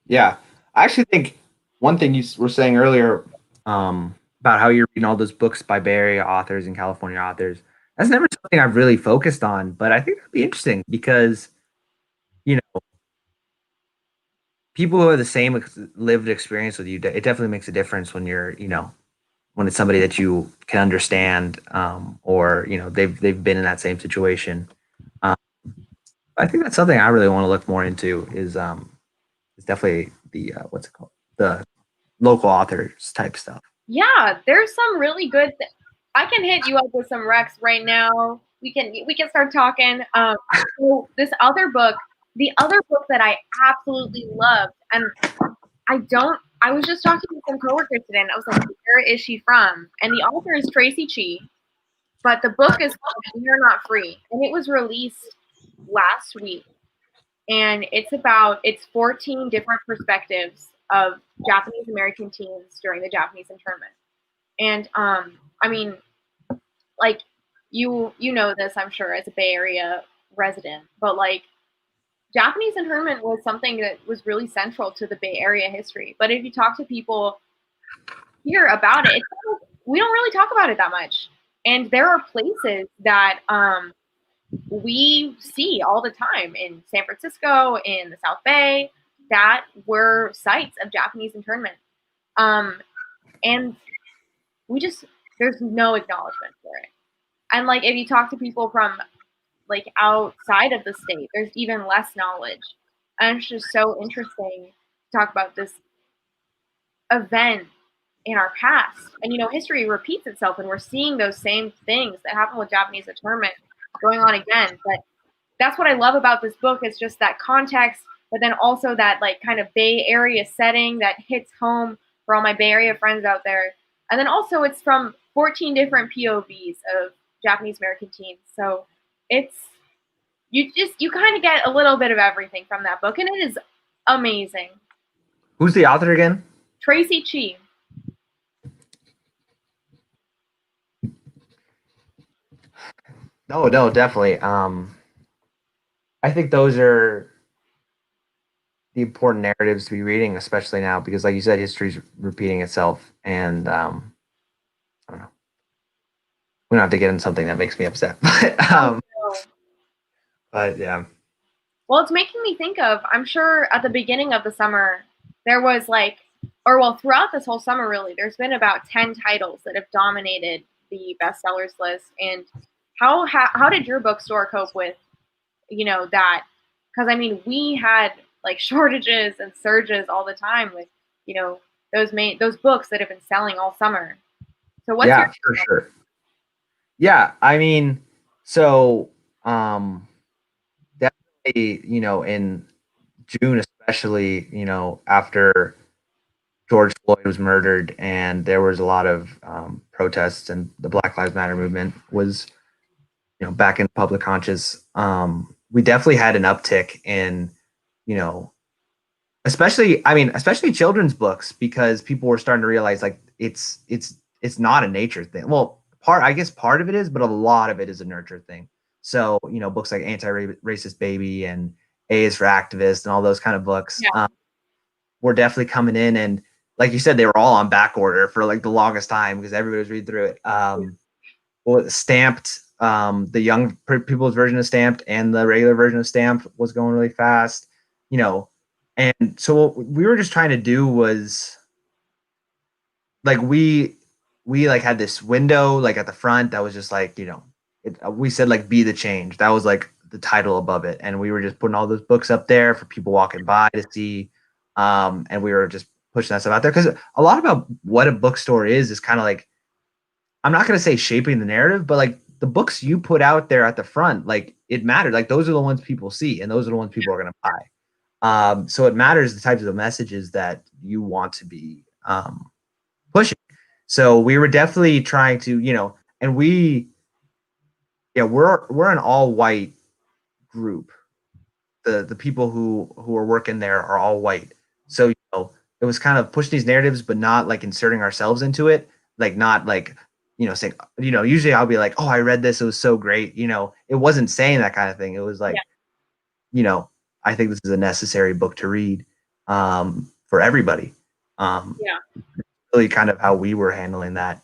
Yeah, I actually think one thing you were saying earlier about how you're reading all those books by Bay Area authors and California authors. That's never something I've really focused on, but I think that'd be interesting because you know people who have the same lived experience with you. It definitely makes a difference when you're when it's somebody that you can understand, or they've been in that same situation. Um, I think that's something I really want to look more into. Is definitely the what's it called, the local authors type stuff. Yeah, there's some really good. I can hit you up with some recs right now. We can start talking. So this other book, the other book that I absolutely loved, and I was just talking to some coworkers today, and I was like, "Where is she from?" And the author is Tracy Chi, but the book is called "We Are Not Free," and it was released last week. And it's 14 different perspectives of Japanese American teens during the Japanese internment. And I mean, like you know this, I'm sure, as a Bay Area resident, but like Japanese internment was something that was really central to the Bay Area history. But if you talk to people here about it, we don't really talk about it that much. And there are places that we see all the time in San Francisco, in the South Bay, that were sites of Japanese internment. And there's no acknowledgement for it. And like, if you talk to people from like outside of the state, there's even less knowledge. And it's just so interesting to talk about this event in our past. And history repeats itself, and we're seeing those same things that happened with Japanese internment going on again. But that's what I love about this book. It's just that context, but then also that like kind of Bay Area setting that hits home for all my Bay Area friends out there. And then also it's from 14 different POVs of Japanese American teens. So it's you kind of get a little bit of everything from that book, and it is amazing. Who's the author again? Tracy Chi. No, definitely. I think those are the important narratives to be reading, especially now, because, like you said, history's repeating itself, and I don't know. We don't have to get into something that makes me upset, but yeah. Well, it's making me think of, I'm sure at the beginning of the summer, there was throughout this whole summer, really, there's been about 10 titles that have dominated the bestsellers list. And how did your bookstore cope with, that? Because, I mean, we had like shortages and surges all the time with, those books that have been selling all summer. So what's Yeah, for sure. Yeah, I mean, so definitely, in June especially, after George Floyd was murdered and there was a lot of protests and the Black Lives Matter movement was, back in public conscious. We definitely had an uptick in, you know, especially children's books because people were starting to realize like it's not a nature thing. Well, I guess part of it is, but a lot of it is a nurture thing. So, books like Anti-Racist Baby and A is for Activist and all those kind of books Yeah. were definitely coming in. And like you said, they were all on back order for like the longest time because everybody was reading through it. Well, Stamped, the young people's version of Stamped and the regular version of Stamped was going really fast, and so what we were just trying to do was like we like had this window like at the front that was just like we said like be the change. That was like the title above it, and we were just putting all those books up there for people walking by to see, and we were just pushing that stuff out there because a lot about what a bookstore is kind of like, I'm not going to say shaping the narrative, but like the books you put out there at the front, like it mattered. Like those are the ones people see, and those are the ones people are going to buy. So it matters the types of messages that you want to be pushing. So we were definitely trying to, and we're an all white group. The people who are working there are all white. So it was kind of pushing these narratives, but not like inserting ourselves into it, like not like saying usually I'll be like, oh, I read this, it was so great. It wasn't saying that kind of thing. It was like, I think this is a necessary book to read for everybody. Really kind of how we were handling that.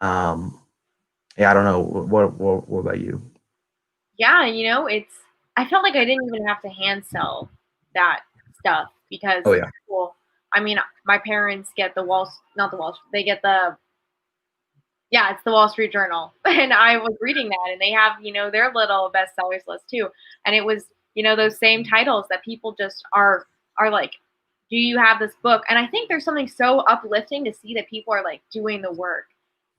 Yeah, I don't know. What about you? Yeah, I felt like I didn't even have to hand sell that stuff because Oh yeah. well, I mean, my parents get not the Wall, they get it's the Wall Street Journal. And I was reading that and they have, their little bestsellers list too. And it was, those same titles that people just are like, do you have this book? And I think there's something so uplifting to see that people are like doing the work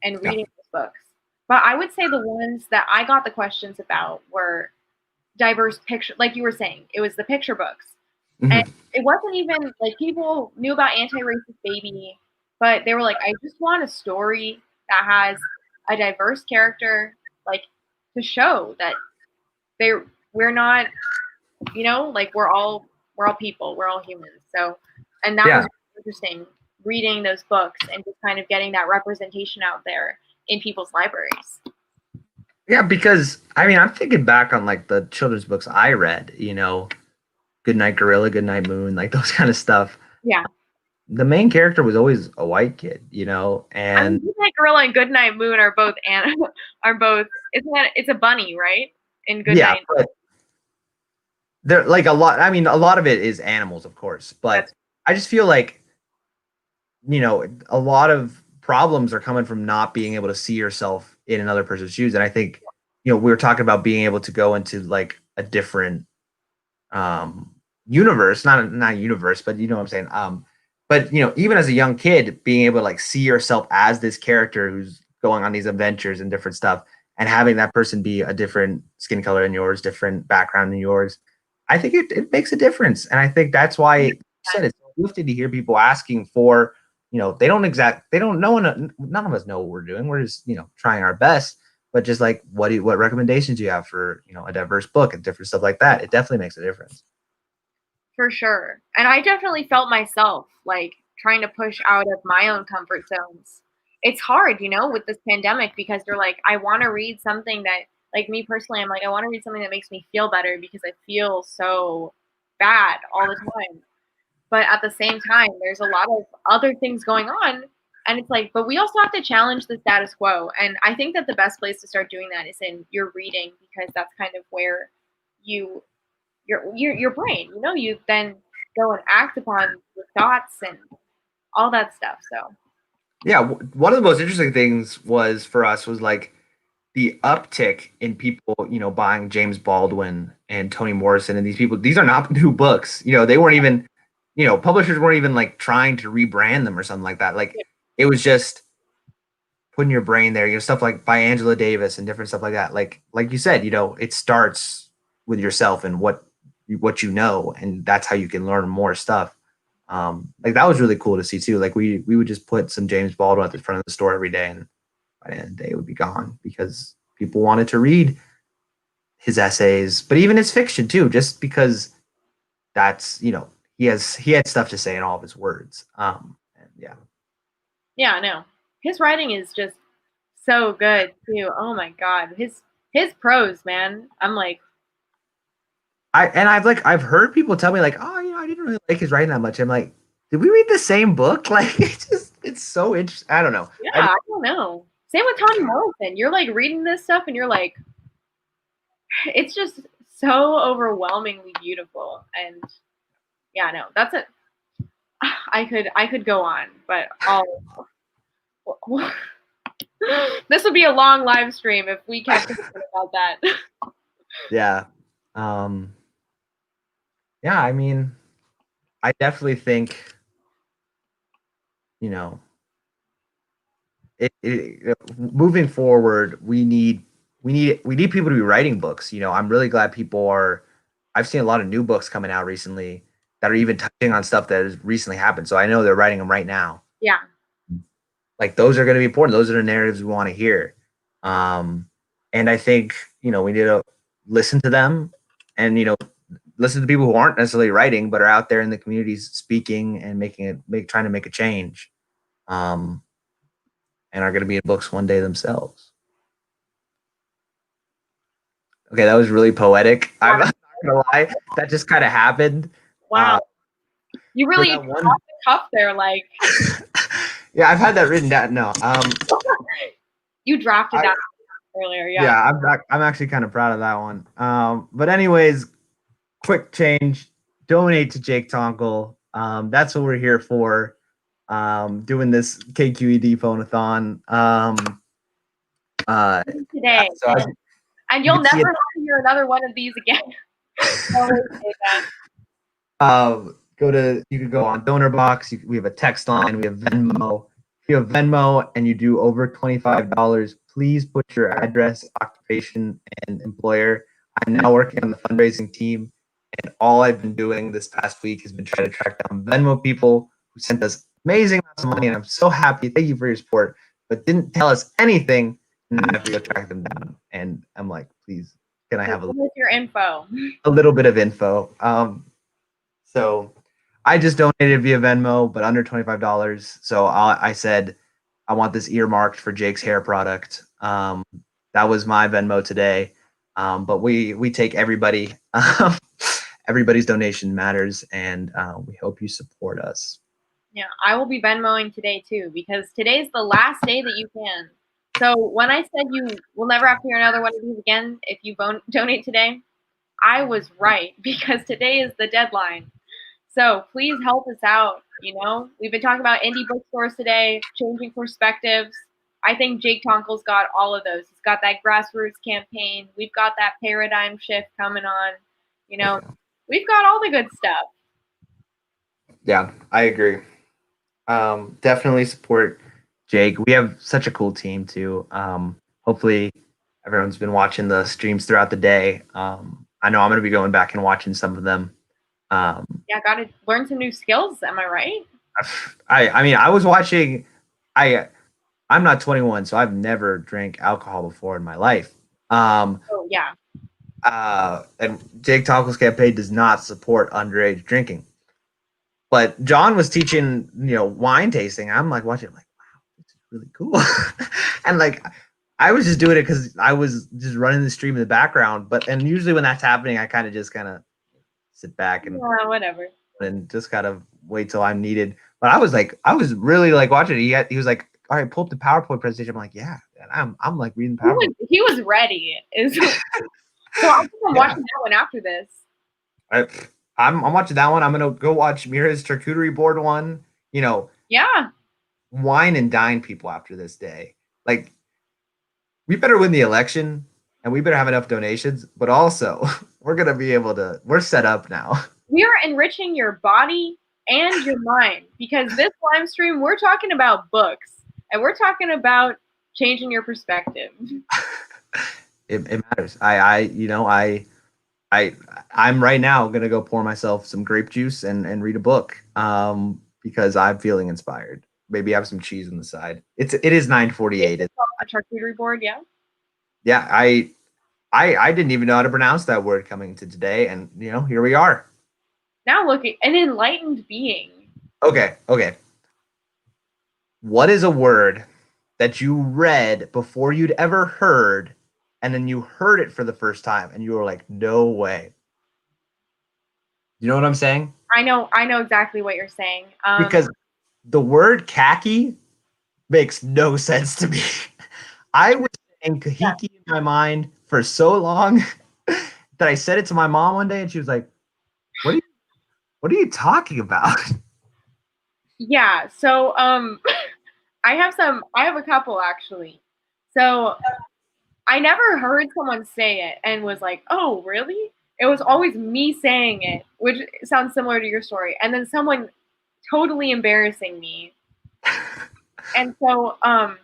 and reading those books. But I would say the ones that I got the questions about were diverse picture, like you were saying, it was the picture books. Mm-hmm. And it wasn't even like people knew about Anti-Racist Baby, but they were like, I just want a story that has a diverse character, like to show that we're not, like we're all people, we're all humans. So, and that was interesting reading those books and just kind of getting that representation out there in people's libraries. Yeah, because I'm thinking back on like the children's books I read, Goodnight Gorilla, Goodnight Moon, like those kind of stuff. Yeah. The main character was always a white kid, and Goodnight Gorilla and Goodnight Moon are both it's a bunny, right? In Goodnight. Yeah, but they're like a lot of it is animals, of course, but I just feel like a lot of problems are coming from not being able to see yourself in another person's shoes. And I think, we were talking about being able to go into like a different universe, not universe, but you know what I'm saying? But even as a young kid, being able to like see yourself as this character who's going on these adventures and different stuff and having that person be a different skin color than yours, different background than yours, I think it makes a difference. And I think that's why you said it's uplifting to hear people asking for, they don't know, none of us know what we're doing. We're just, trying our best, but just like, what recommendations do you have for, a diverse book and different stuff like that? It definitely makes a difference. For sure. And I definitely felt myself like trying to push out of my own comfort zones. It's hard, with this pandemic because they're like, I want to read something that, like me personally, I'm like, I want to read something that makes me feel better because I feel so bad all the time. But at the same time, there's a lot of other things going on. And it's like, but we also have to challenge the status quo. And I think that the best place to start doing that is in your reading because that's kind of where your brain, you then go and act upon your thoughts and all that stuff. So yeah, one of the most interesting things was for us was like the uptick in people, buying James Baldwin and Toni Morrison and these people. These are not new books. They weren't even, publishers weren't even like trying to rebrand them or something like that. Like it was just putting your brain there, stuff like by Angela Davis and different stuff like that. Like you said, it starts with yourself and what what you know, and that's how you can learn more stuff. Like that was really cool to see too. Like we would just put some James Baldwin at the front of the store every day, and by the end of the day it would be gone because people wanted to read his essays, but even his fiction too, just because that's he had stuff to say in all of his words. And yeah. Yeah, I know. His writing is just so good too. Oh my god. His prose, man. I'm like, I've heard people tell me like, oh, I didn't really like his writing that much. I'm like, did we read the same book? Like it's so interesting. I don't know. yeah, I don't know. Same with Toni Morrison. You're like reading this stuff and you're like, it's just so overwhelmingly beautiful. And yeah, no, that's it. I could go on, but this would be a long live stream if we kept talking about that. Yeah. Yeah, I mean, I definitely think, moving forward, we need people to be writing books. I'm really glad I've seen a lot of new books coming out recently that are even touching on stuff that has recently happened. So I know they're writing them right now. Yeah. Like those are going to be important. Those are the narratives we want to hear. And I think, we need to listen to them and, listen to people who aren't necessarily writing, but are out there in the communities speaking and trying to make a change. And are going to be in books one day themselves. Okay, that was really poetic. I'm not gonna lie, that just kind of happened. Wow, you really off the cuff there, like. Yeah, I've had that written down. No, you drafted that earlier. Yeah. Yeah, I'm actually kind of proud of that one. But anyways, quick change. Donate to Jake Tonkel. That's what we're here for. Doing this KQED phone-a-thon. Today. So and you'll never have to hear another one of these again. You could go on DonorBox. We have a text line. We have Venmo. If you have Venmo and you do over $25, please put your address, occupation, and employer. I'm now working on the fundraising team, and all I've been doing this past week has been trying to track down Venmo people who sent us amazing amounts of money, and I'm so happy. Thank you for your support, but didn't tell us anything. And I have to go track them down. And I'm like, please, can I have your info? A little bit of info. So I just donated via Venmo, but under $25. So I said I want this earmarked for Jake's hair product. That was my Venmo today. But we take everybody. Everybody's donation matters, and we hope you support us. Yeah, I will be Venmoing today too, because today's the last day that you can. So when I said you will never have to hear another one of these again if you donate today, I was right, because today is the deadline. So please help us out. We've been talking about indie bookstores today, changing perspectives. I think Jake Tonkel's got all of those. He's got that grassroots campaign. We've got that paradigm shift coming on. We've got all the good stuff. Yeah, I agree. Definitely support Jake. We have such a cool team too. Hopefully everyone's been watching the streams throughout the day. I know I'm going to be going back and watching some of them. Yeah, got to learn some new skills. Am I right? I mean, I was watching. I'm not 21, so I've never drank alcohol before in my life. Oh yeah. And Jake Tonkel's campaign does not support underage drinking. But John was teaching, wine tasting. I'm like watching, I'm like, wow, this is really cool. And like, I was just doing it because I was just running the stream in the background. And usually when that's happening, I kind of sit back and whatever, and just kind of wait till I'm needed. But I was really like watching it. He was like, all right, pull up the PowerPoint presentation. I'm like, yeah. And I'm like reading PowerPoint. He was ready. So I think I'm watching that one after this. I'm watching that one. I'm gonna go watch Mira's charcuterie board one. Yeah. Wine and dine people after this day. Like, we better win the election, and we better have enough donations. But also, we're gonna be able to. We're set up now. We are enriching your body and your mind, because this live stream, we're talking about books, and we're talking about changing your perspective. It matters. I I'm right now gonna go pour myself some grape juice and read a book because I'm feeling inspired. Maybe have some cheese on the side. It is 9:48. A charcuterie board, yeah. Yeah, I didn't even know how to pronounce that word coming to today, and here we are. Now look at an enlightened being. Okay. What is a word that you read before you'd ever heard, and then you heard it for the first time, and you were like, "No way." You know what I'm saying? I know exactly what you're saying. Because the word khaki makes no sense to me. I was saying kahiki in my mind for so long that I said it to my mom one day, and she was like, "What are you talking about?" Yeah, so I have a couple actually. So I never heard someone say it and was like, "Oh, really?" It was always me saying it, which sounds similar to your story, and then someone totally embarrassing me. And so I'm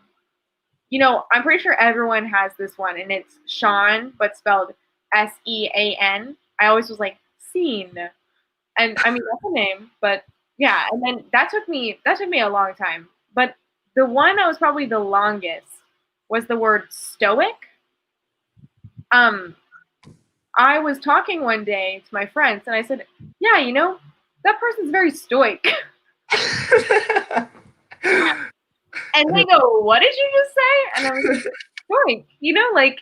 pretty sure everyone has this one, and it's Sean, but spelled Sean. I always was like, "Scene." And I mean that's a name, but yeah. And then that took me a long time. But the one that was probably the longest was the word stoic. Um, I was talking one day to my friends, and I said, "Yeah, that person's very stoic." And they go, "What did you just say?" And I was like, "Stoic, like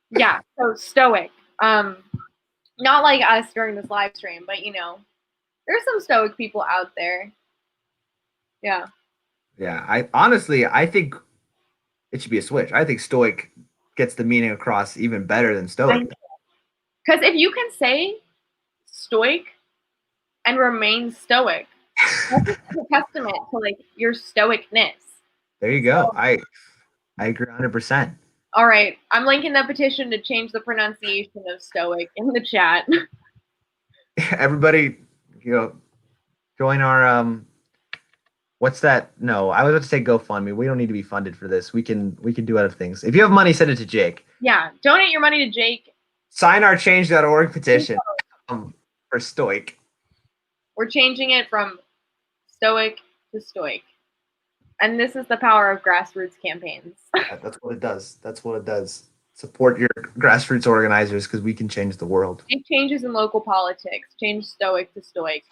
yeah." So stoic. Not like us during this live stream, but there's some stoic people out there. Yeah. Yeah, I think it should be a switch. I think stoic gets the meaning across even better than stoic. Because if you can say stoic and remain stoic, that's a testament to like your stoicness. There you go. I agree 100%. All right, I'm linking the petition to change the pronunciation of stoic in the chat. Everybody, join our what's that? No, I was about to say GoFundMe. We don't need to be funded for this. We can do other things. If you have money, send it to Jake. Yeah, donate your money to Jake. Sign our change.org petition for stoic. We're changing it from stoic to stoic. And this is the power of grassroots campaigns. That's what it does. Support your grassroots organizers because we can change the world. Make changes in local politics. Change stoic to stoic.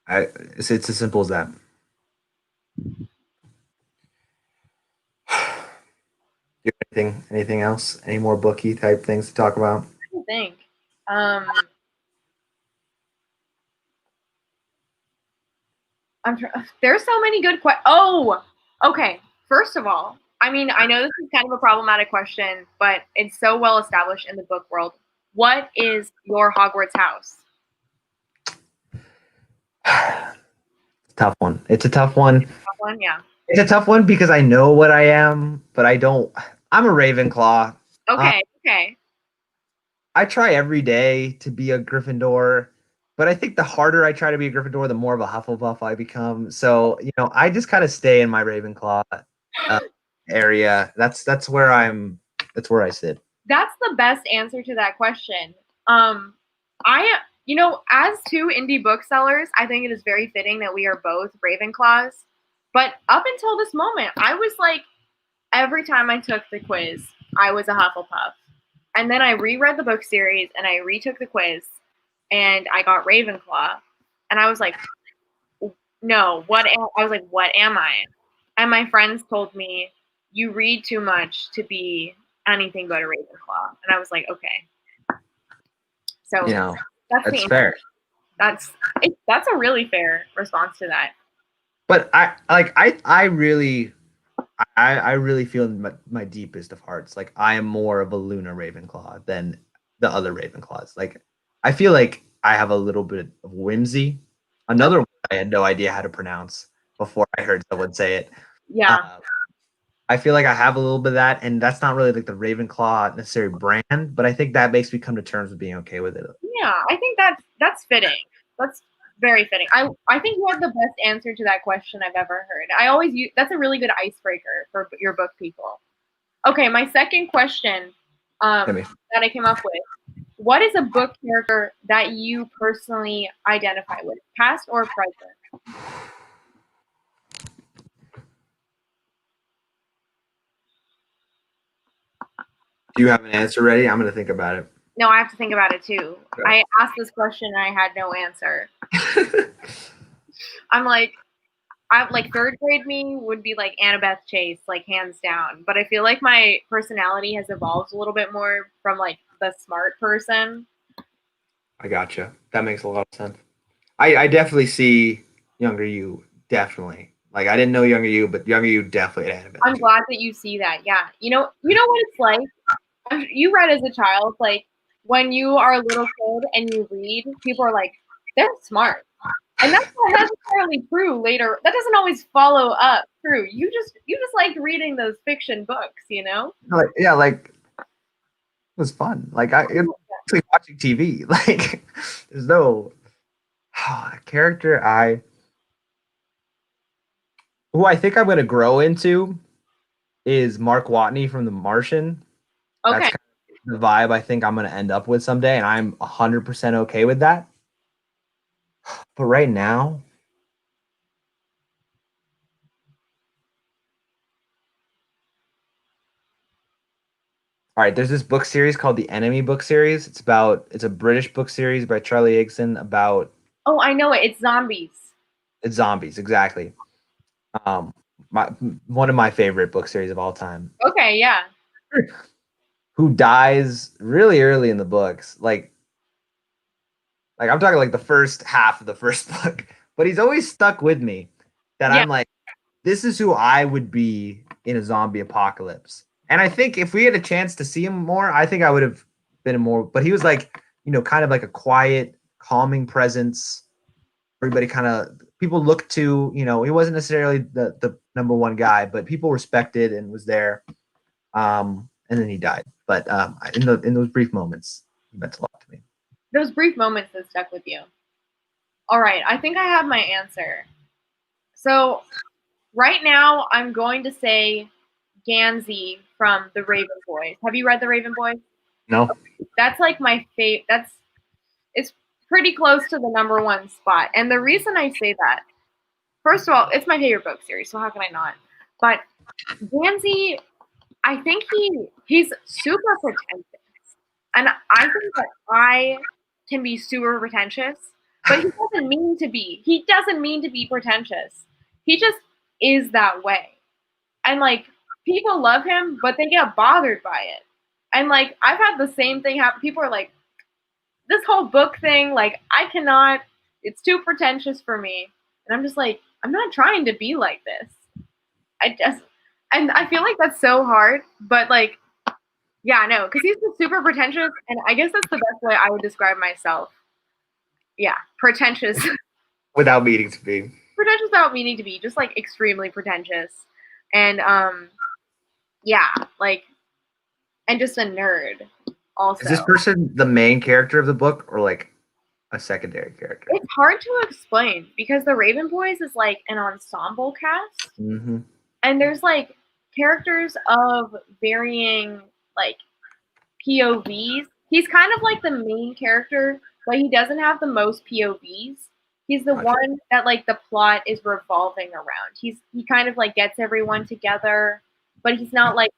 It's as simple as that. Anything else? Any more bookie type things to talk about? I think. There's so many good questions. Oh, okay. First of all, I mean, I know this is kind of a problematic question, but it's so well established in the book world. What is your Hogwarts house? Tough one. It's a tough one. Tough one, yeah. It's a tough one because I know what I am, but I don't. I'm a Ravenclaw. Okay. Okay. I try every day to be a Gryffindor, but I think the harder I try to be a Gryffindor, the more of a Hufflepuff I become. So I just kind of stay in my Ravenclaw area. That's where I'm. That's where I sit. That's the best answer to that question. As two indie booksellers, I think it is very fitting that we are both Ravenclaws. But up until this moment, I was like, every time I took the quiz, I was a Hufflepuff. And then I reread the book series and I retook the quiz and I got Ravenclaw. And I was like, no, what am I? And my friends told me, you read too much to be anything but a Ravenclaw. And I was like, okay. So that's fair. That's a really fair response to that. But I really feel in my deepest of hearts, like I am more of a Luna Ravenclaw than the other Ravenclaws. Like I feel like I have a little bit of whimsy. Another one I had no idea how to pronounce before I heard someone say it. Yeah. I feel like I have a little bit of that, and that's not really like the Ravenclaw necessary brand, but I think that makes me come to terms with being okay with it. Yeah, I think that's fitting. That's very fitting. I think you have the best answer to that question I've ever heard. I always use that's a really good icebreaker for your book people. Okay, my second question that I came up with What is a book character that you personally identify with, past or present? Do you have an answer ready? I'm going to think about it. No, I have to think about it too. Okay. I asked this question and I had no answer. I'm like third grade me would be like Annabeth Chase, like hands down. But I feel like my personality has evolved a little bit more from like the smart person. I gotcha. That makes a lot of sense. I definitely see younger you. Definitely. Like I didn't know younger you, but younger you definitely had Annabeth. I'm glad that you see that. Yeah, you know what it's like. You read as a child, like when you are a little kid and you read, people are like, they're smart. And that's not necessarily true later. That doesn't always follow up true. You just like reading those fiction books, you know? Like, yeah, like it was fun. Like it was like watching TV. Like there's no character who I think I'm gonna grow into is Mark Watney from The Martian. Okay. That's kind of the vibe I think I'm gonna end up with someday, and I'm 100% okay with that. But right now, all right, there's this book series called the Enemy book series. It's a British book series by Charlie Higson about Oh, I know it. It's zombies. it's zombies, exactly. Um, one of my favorite book series of all time. Okay, yeah. Who dies really early in the books, like I'm talking like the first half of the first book, but he's always stuck with me. That Yeah. I'm like, this is who I would be in a zombie apocalypse. And I think if we had a chance to see him more, I think I would have been more. But he was like, kind of like a quiet, calming presence. Everybody kind of people looked to. He wasn't necessarily the number one guy, but people respected and was there. And then he died. But in those brief moments, he meant a lot to me. Those brief moments that stuck with you. All right, I think I have my answer. So right now, I'm going to say Gansey from the Raven Boys. Have you read the Raven Boys? No. That's like my favorite. It's pretty close to the number one spot. And the reason I say that, first of all, it's my favorite book series, so how can I not? But Gansey, I think he's super pretentious. And I think that I can be super pretentious, but he doesn't mean to be. He doesn't mean to be pretentious. He just is that way. And like people love him, but they get bothered by it. And like I've had the same thing happen. People are like, this whole book thing, like I cannot, it's too pretentious for me. And I'm just like, I'm not trying to be like this. And I feel like that's so hard, but like, yeah, no, because he's just super pretentious, and I guess that's the best way I would describe myself. Yeah, pretentious. Without meaning to be. Pretentious without meaning to be, just like extremely pretentious. And yeah, like, and just a nerd also. Is this person the main character of the book or like a secondary character? It's hard to explain because the Raven Boys is like an ensemble cast. Mm-hmm. And there's like characters of varying like POVs. He's kind of like the main character, but he doesn't have the most POVs. He's the one that like the plot is revolving around. He kind of like gets everyone together, but he's not like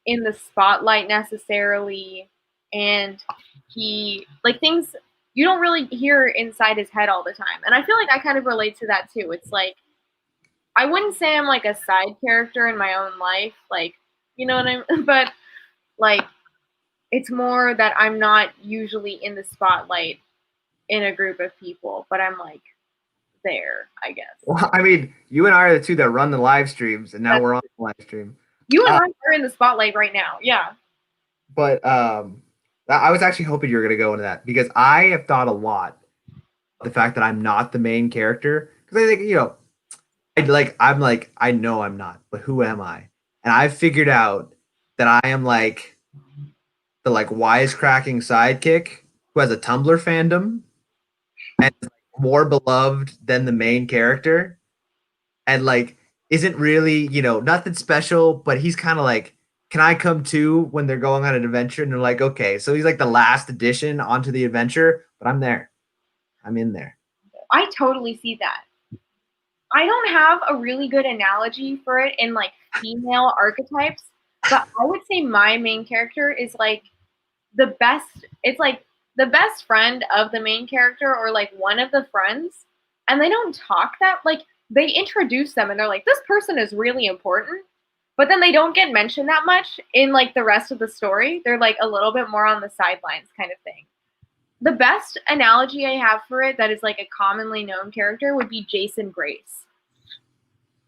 in the spotlight necessarily. And he like things you don't really hear inside his head all the time. And I feel like I kind of relate to that too. It's like I wouldn't say I'm like a side character in my own life, like you know what I mean? But like it's more that I'm not usually in the spotlight in a group of people, but I'm like there, I guess. Well, I mean, you and I are the two that run the live streams, and now we're on the live stream. You and I are in the spotlight right now, yeah. But I was actually hoping you were going to go into that because I have thought a lot the fact that I'm not the main character because I think I'm like I know I'm not, but who am I? And I've figured out that I am like the like wisecracking sidekick who has a Tumblr fandom and is more beloved than the main character, and like isn't really nothing special, but he's kind of like can I come too when they're going on an adventure and they're like, okay, so he's like the last addition onto the adventure, but I'm there. I'm in there. I totally see that. I don't have a really good analogy for it in like female archetypes, but I would say my main character is like the best. It's like the best friend of the main character or like one of the friends, and they don't talk that like they introduce them and they're like, this person is really important, but then they don't get mentioned that much in like the rest of the story. They're like a little bit more on the sidelines kind of thing. The best analogy I have for it that is like a commonly known character would be Jason Grace.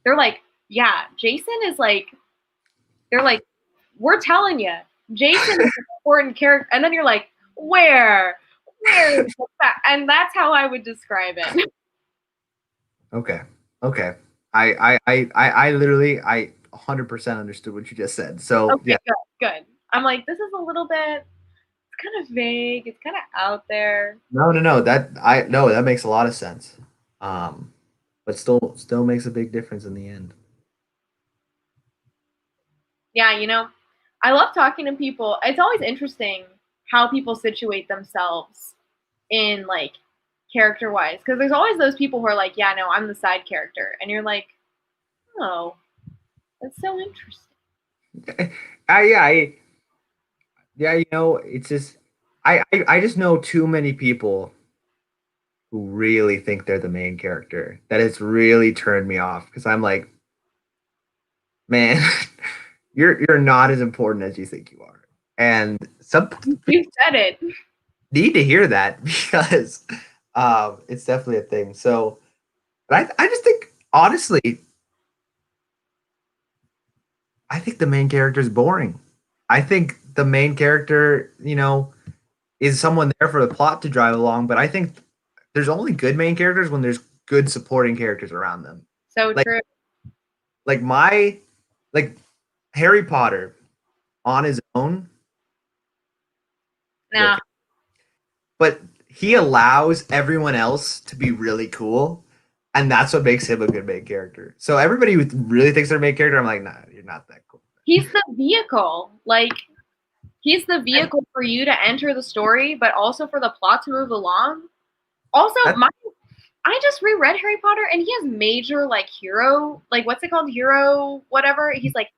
They're like, yeah, Jason is like, they're like, we're telling you, Jason is an important character. And then you're like, where is that? And that's how I would describe it. Okay. I literally, I 100% understood what you just said. So Okay, yeah. good. I'm like, this is a little bit, it's kind of vague. It's kind of out there. No. That makes a lot of sense. But still makes a big difference in the end. Yeah, I love talking to people. It's always interesting how people situate themselves in like character wise because there's always those people who are like, yeah, no, I'm the side character, and you're like, oh, that's so interesting. It's just I just know too many people who really think they're the main character that it's really turned me off because I'm like, man, you're not as important as you think you are, and some You said it. need to hear that because it's definitely a thing. So, but I just think honestly, I think the main character is boring. I think the main character, is someone there for the plot to drive along, but I think there's only good main characters when there's good supporting characters around them. So Like true. like my like Harry Potter on his own, Nah. but he allows everyone else to be really cool, and that's what makes him a good main character. So everybody who really thinks they're a main character, I'm like, nah, you're not that cool. He's the vehicle. Like, he's the vehicle for you to enter the story, but also for the plot to move along. Also, I just reread Harry Potter, and he has major like hero, like what's it called, hero whatever. He's like,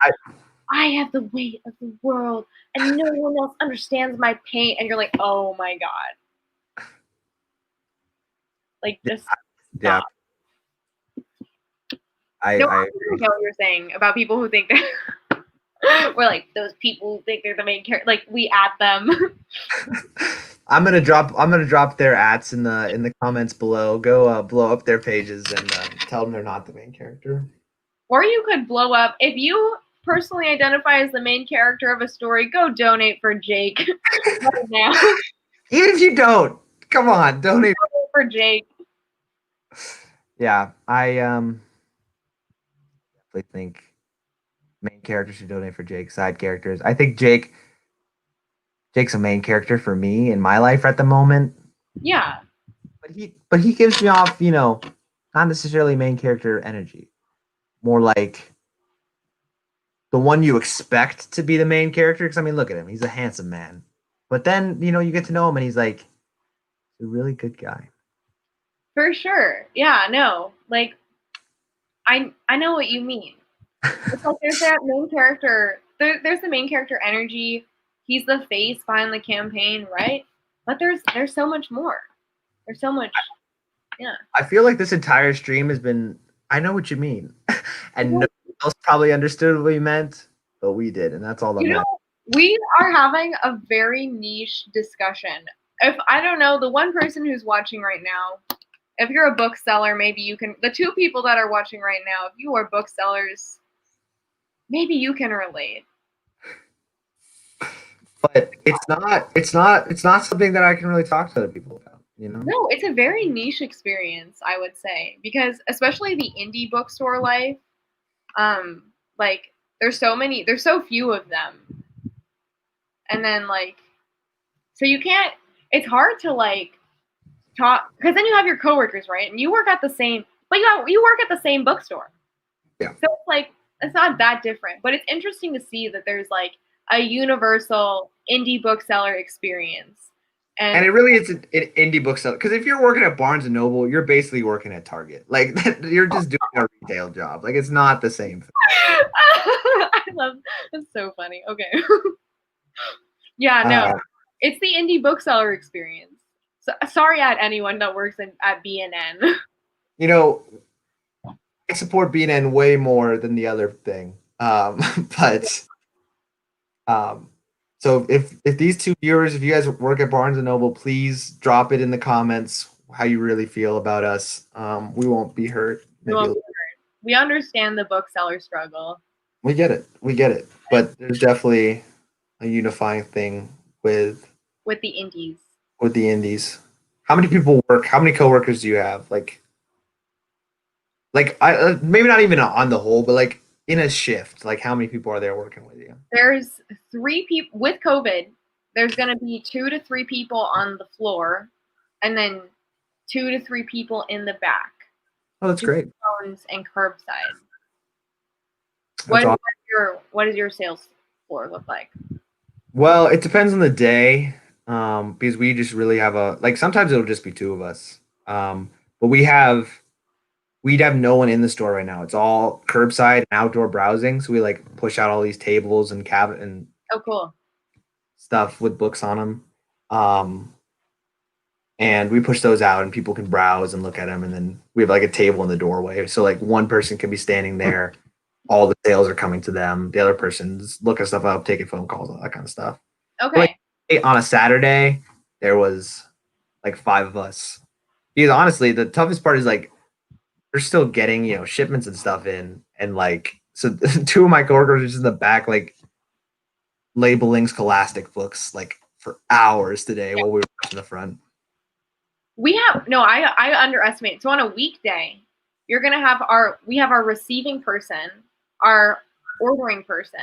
I have the weight of the world, and no one else understands my pain. And you're like, oh my god, like just yeah. stop. I know what you're saying about people who think that we're like those people who think they're the main character. Like we at them. I'm gonna drop their ats in the comments below. Go blow up their pages and tell them they're not the main character. Or you could blow up if you personally identify as the main character of a story. Go donate for Jake right now. Even if you don't, come on, donate for Jake. Yeah, I definitely think main characters should donate for Jake. Side characters, I think Jake's a main character for me in my life at the moment. Yeah. But he gives me off, not necessarily main character energy. More like the one you expect to be the main character. Because I mean, look at him; he's a handsome man. But then you get to know him, and he's like a really good guy. For sure. Yeah. No. Like, I know what you mean. It's like there's that main character. There's the main character energy. He's the face behind the campaign, right? But there's so much more. There's so much. Yeah. I feel like this entire stream has been. I know what you mean, and no one else probably understood what we meant, but we did, and that's all that matters. We are having a very niche discussion. If I don't know, the one person who's watching right now, if you're a bookseller, maybe you can. The two people that are watching right now, if you are booksellers, maybe you can relate. But it's not something that I can really talk to other people about. No, it's a very niche experience, I would say, because especially the indie bookstore life, like there's so few of them, and then like, so you can't. It's hard to like talk because then you have your coworkers, right? And you work at the same, but you work at the same bookstore. Yeah. So it's like it's not that different, but it's interesting to see that there's like a universal indie bookseller experience. And it really is an indie bookseller, because if you're working at Barnes and Noble, you're basically working at Target. Like you're just doing a retail job. Like it's not the same thing. I love it's so funny. Okay. Yeah, no. It's the indie bookseller experience. So, sorry at anyone that works at B&N. You know, I support B&N way more than the other thing. But so if these two viewers, if you guys work at Barnes and Noble, please drop it in the comments how you really feel about us. We won't be hurt. We understand the bookseller struggle. We get it. We get it. But there's definitely a unifying thing with the indies. With the indies. How many people work? How many coworkers do you have? Like I maybe not even on the whole, but like in a shift, like how many people are there working with you? There's 3 people with COVID. There's going to be 2 to 3 people on the floor, and then 2 to 3 people in the back. Oh, that's great. Phones and curbside. What does your sales floor look like? Well, it depends on the day, because we just really have sometimes it'll just be 2 of us, but we'd have no one in the store right now. It's all curbside and outdoor browsing, so we like push out all these tables and cabinet and cool stuff with books on them, and we push those out and people can browse and look at them, and then we have like a table in the doorway, so like one person can be standing there. All the sales are coming to them. The other person's looking stuff up, taking phone calls, all that kind of stuff. Okay. Like, on a Saturday, there was like 5 of us. Because honestly, the toughest part is like they're still getting shipments and stuff in, and like so 2 of my coworkers are just in the back like labeling Scholastic books like for hours today while we were in the front. I underestimate. So on a weekday, you're gonna have our receiving person, our ordering person,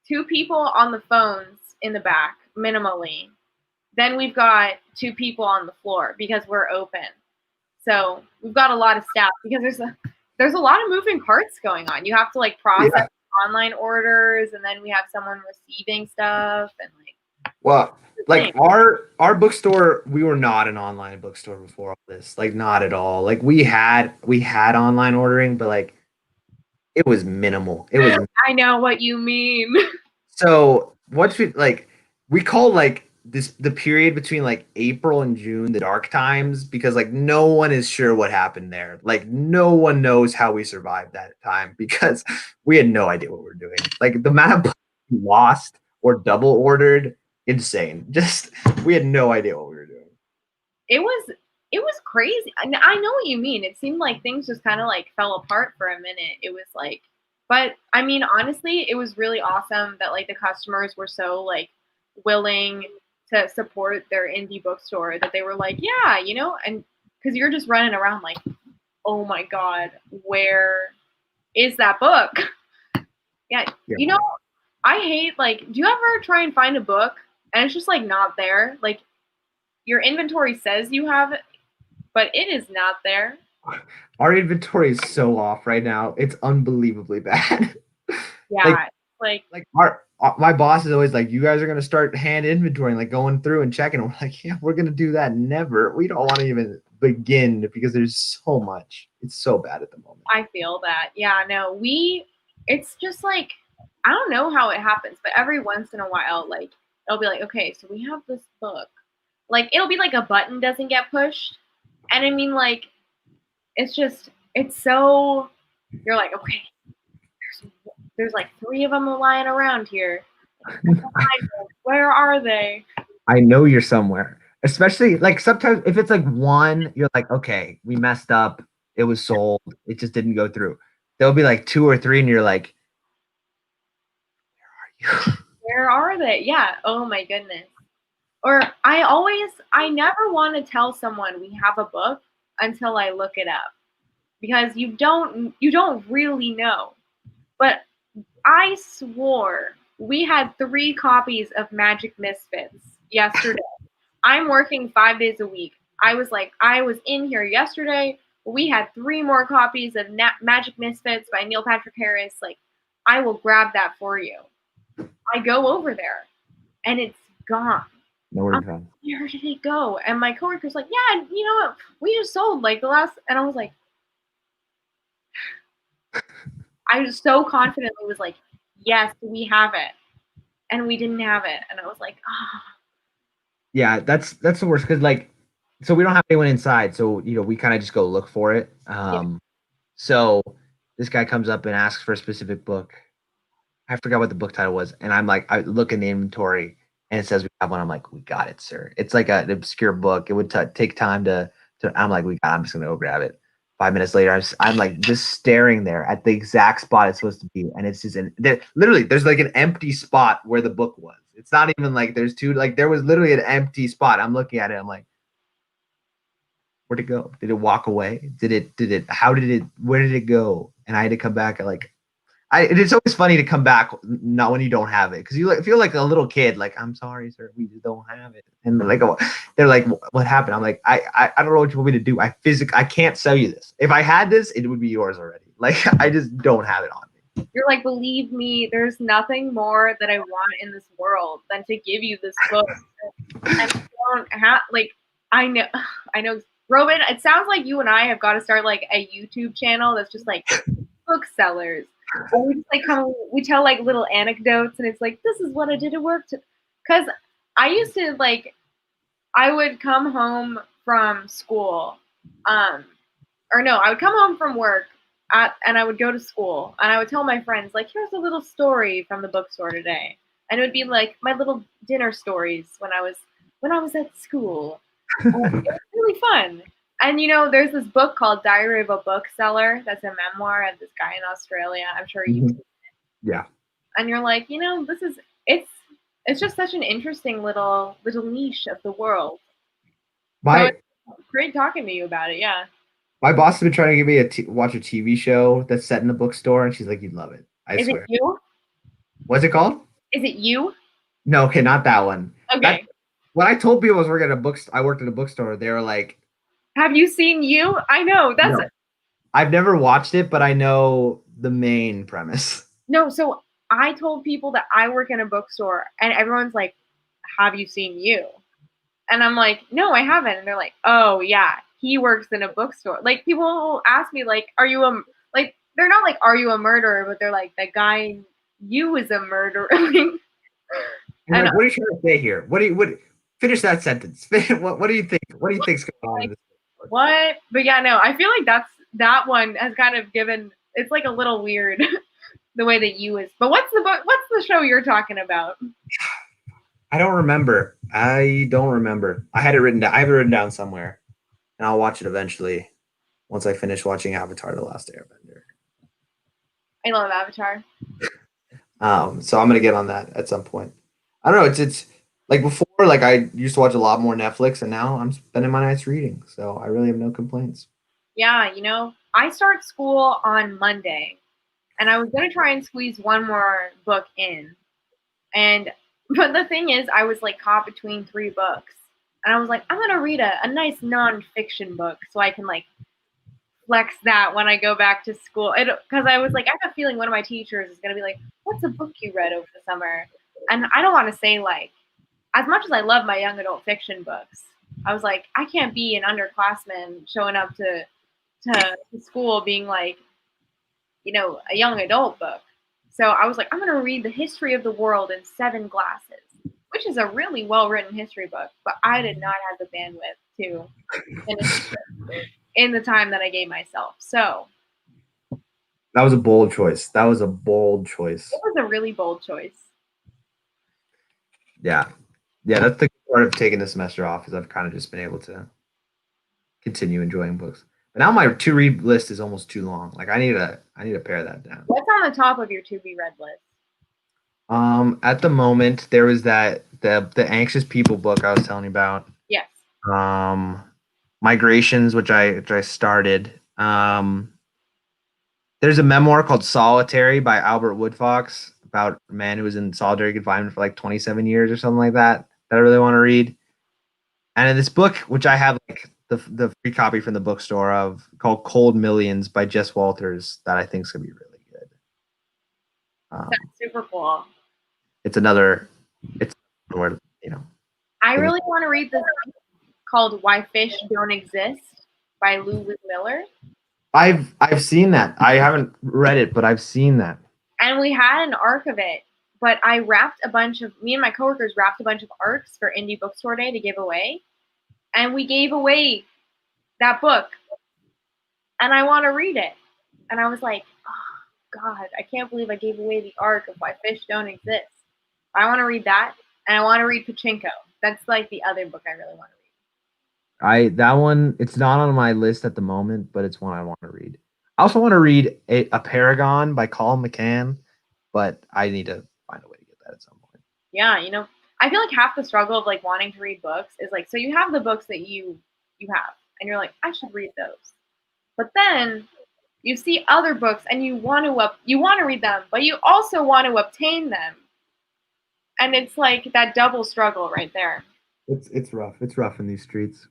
2 people on the phones in the back, minimally. Then we've got 2 people on the floor because we're open. So we've got a lot of staff because there's a lot of moving parts going on. You have to like process online orders, and then we have someone receiving stuff and like our bookstore, we were not an online bookstore before all this. Like not at all. Like we had online ordering, but like it was minimal. I know what you mean. So we call like the period between like April and June the dark times, because like no one is sure what happened there. Like no one knows how we survived that time because we had no idea what we were doing. Like the amount of books we lost or double ordered, insane. Just we had no idea what we were doing. It was crazy. I know what you mean. It seemed like things just kind of like fell apart for a minute. It was like, but I mean, honestly, it was really awesome that like the customers were so like willing to support their indie bookstore, that they were like, yeah, and because you're just running around like, oh my God, where is that book? Yeah. I hate like, do you ever try and find a book and it's just like not there? Like your inventory says you have it, but it is not there. Our inventory is so off right now. It's unbelievably bad. Yeah. My boss is always like, you guys are going to start hand inventorying, like going through and checking. And we're like, yeah, we're going to do that. Never. We don't want to even begin because there's so much. It's so bad at the moment. I feel that. Yeah, no, it's just like, I don't know how it happens, but every once in a while, like it'll be like, okay, so we have this book. Like it'll be like a button doesn't get pushed. And I mean, like, it's so, you're like, okay, there's like 3 of them lying around here. Where are they? I know you're somewhere. Especially like sometimes if it's like one, you're like, okay, we messed up. It was sold. It just didn't go through. There'll be like 2 or 3, and you're like, where are you? Where are they? Yeah. Oh my goodness. Or I never want to tell someone we have a book until I look it up, because you don't really know. But I swore we had 3 copies of Magic Misfits yesterday. I'm working 5 days a week. I was in here yesterday. We had 3 more copies of Magic Misfits by Neil Patrick Harris. Like I will grab that for you. I go over there, and it's gone. Nowhere to find. Where did it go? And my coworker's like, yeah, you know what? We just sold like the last, and I was like, I was so confidently was like, yes, we have it, and we didn't have it, and I was like, ah. Yeah, that's the worst because like, so we don't have anyone inside, so we kind of just go look for it. So this guy comes up and asks for a specific book. I forgot what the book title was, and I'm like, I look in the inventory and it says we have one. I'm like, we got it, sir. It's like an obscure book. It would take time to. I'm like, I'm just gonna go grab it. 5 minutes later, I'm like just staring there at the exact spot it's supposed to be, and it's just literally there's like an empty spot where the book was. It's not even like there's two, like there was literally an empty spot. I'm looking at it. I'm like, where'd it go? Did it walk away? Where did it go? And I had to come back at like, it's always funny to come back not when you don't have it. Cause you feel like a little kid, like, I'm sorry, sir, we just don't have it. And they're like, what happened? I'm like, I don't know what you want me to do. I can't sell you this. If I had this, it would be yours already. Like, I just don't have it on me. You're like, believe me, there's nothing more that I want in this world than to give you this book. And I don't have, like, I know, Roman, it sounds like you and I have got to start like a YouTube channel that's just like booksellers. And we just like we tell like little anecdotes, and it's like, this is what I did at work. Because I used to like, I would come home from school, or no, I would come home from work and I would go to school, and I would tell my friends, like, here's a little story from the bookstore today. And it would be like my little dinner stories when I was at school. It was really fun. And there's this book called Diary of a Bookseller. That's a memoir of this guy in Australia. I'm sure you've seen it. Yeah. And you're like, it's just such an interesting little niche of the world. So it's great talking to you about it. Yeah. My boss has been trying to get me to watch a TV show that's set in a bookstore, and she's like, "You'd love it. I swear." Is it You? What's it called? Is it You? No, okay, not that one. Okay. When I told people I worked at a bookstore, they were like, have you seen You? I know. That's no. I've never watched it, but I know the main premise. No, so I told people that I work in a bookstore, and everyone's like, have you seen You? And I'm like, no, I haven't. And they're like, oh, yeah, he works in a bookstore. Like, people will ask me, like, they're not like, are you a murderer? But they're like, the guy You is a murderer. Like, what are you trying to say here? Finish that sentence. What do you think? What do you think's going on in this? What? But yeah, no, I feel like that one has kind of given, it's like a little weird the way that You is. But what's the show you're talking about? I don't remember. I had it written down. I have it written down somewhere, and I'll watch it eventually once I finish watching Avatar: The Last Airbender. I love Avatar. So I'm gonna get on that at some point. I don't know. It's like before, like I used to watch a lot more Netflix, and now I'm spending my nights reading. So I really have no complaints. Yeah, I start school on Monday, and I was gonna try and squeeze one more book in, but the thing is, I was like caught between 3 books, and I was like, I'm gonna read a nice nonfiction book so I can like flex that when I go back to school. Because I was like, I have a feeling one of my teachers is gonna be like, what's a book you read over the summer? And I don't want to say like, as much as I love my young adult fiction books, I was like, I can't be an underclassman showing up to school being like, a young adult book. So I was like, I'm going to read The History of the World in 7 Glasses, which is a really well-written history book, but I did not have the bandwidth to finish it in the time that I gave myself. So that was a bold choice. It was a really bold choice. Yeah, that's the part of taking the semester off, is I've kind of just been able to continue enjoying books. But now my to read list is almost too long. Like I need to pare that down. What's on the top of your to be read list? At the moment there was the Anxious People book I was telling you about. Yes. Migrations, which I started. There's a memoir called Solitary by Albert Woodfox about a man who was in solitary confinement for like 27 years or something like that I really want to read. And in this book, which I have like the free copy from the bookstore of, called Cold Millions by Jess Walters, that I think is going to be really good. That's super cool. It's another. It's where I really want to read this book called "Why Fish Don't Exist" by Lulu Miller. I've seen that. I haven't read it, but I've seen that. And we had an arc of it, but me and my coworkers wrapped a bunch of arcs for Indie Bookstore Day to give away. And we gave away that book. And I want to read it. And I was like, oh, God, I can't believe I gave away the arc of Why Fish Don't Exist. I want to read that. And I want to read Pachinko. That's like the other book I really want to read. That one, it's not on my list at the moment, but it's one I want to read. I also want to read a Paragon by Colin McCann, but I need to find a way to get that at some point. Yeah, I feel like half the struggle of like wanting to read books is like, so you have the books that you have, and you're like, I should read those. But then you see other books and you want to read them, but you also want to obtain them. And it's like that double struggle right there. It's rough. It's rough in these streets.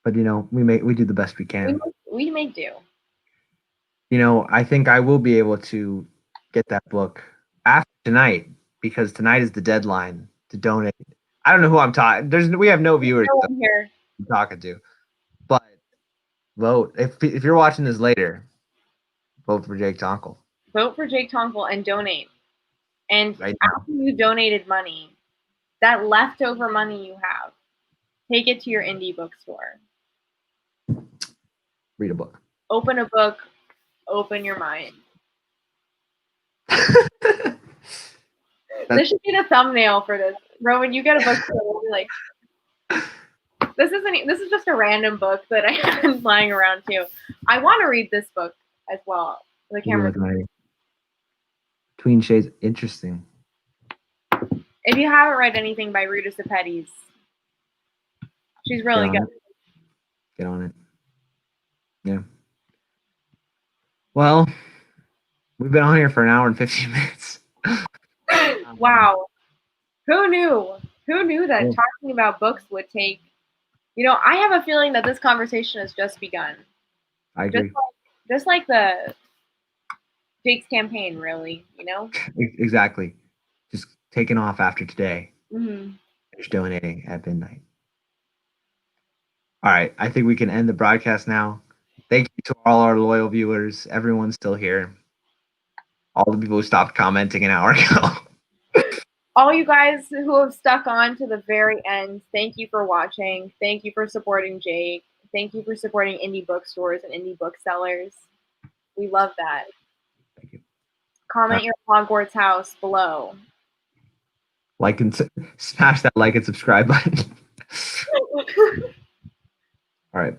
But we do the best we can. We make do. I think I will be able to get that book after tonight, because tonight is the deadline to donate. I don't know who I'm talking. We have no viewers No one here. I'm talking to, but vote if you're watching this later. Vote for Jake Tonkel. Vote for Jake Tonkel and donate. And right after you donated money, that leftover money you have, take it to your indie bookstore. Read a book. Open a book. Open your mind. This should be the thumbnail for this. Roman, you get a book. We'll be like, this is just a random book that I have lying around too. I want to read this book as well. The camera. Between Shades, interesting. If you haven't read anything by Ruta Sepetys, she's really good. Get on it. Yeah. Well, we've been on here for an hour and 15 minutes. Wow. Who knew? Who knew that talking about books would take... I have a feeling that this conversation has just begun. I agree. Just like the Jake's campaign, really, Exactly. Just taking off after today. Mm-hmm. Just donating at midnight. All right. I think we can end the broadcast now. Thank you to all our loyal viewers. Everyone's still here. All the people who stopped commenting an hour ago. All you guys who have stuck on to the very end, thank you for watching. Thank you for supporting Jake. Thank you for supporting indie bookstores and indie booksellers. We love that. Thank you. Comment your Hogwarts house below. Like and smash that like and subscribe button. All right.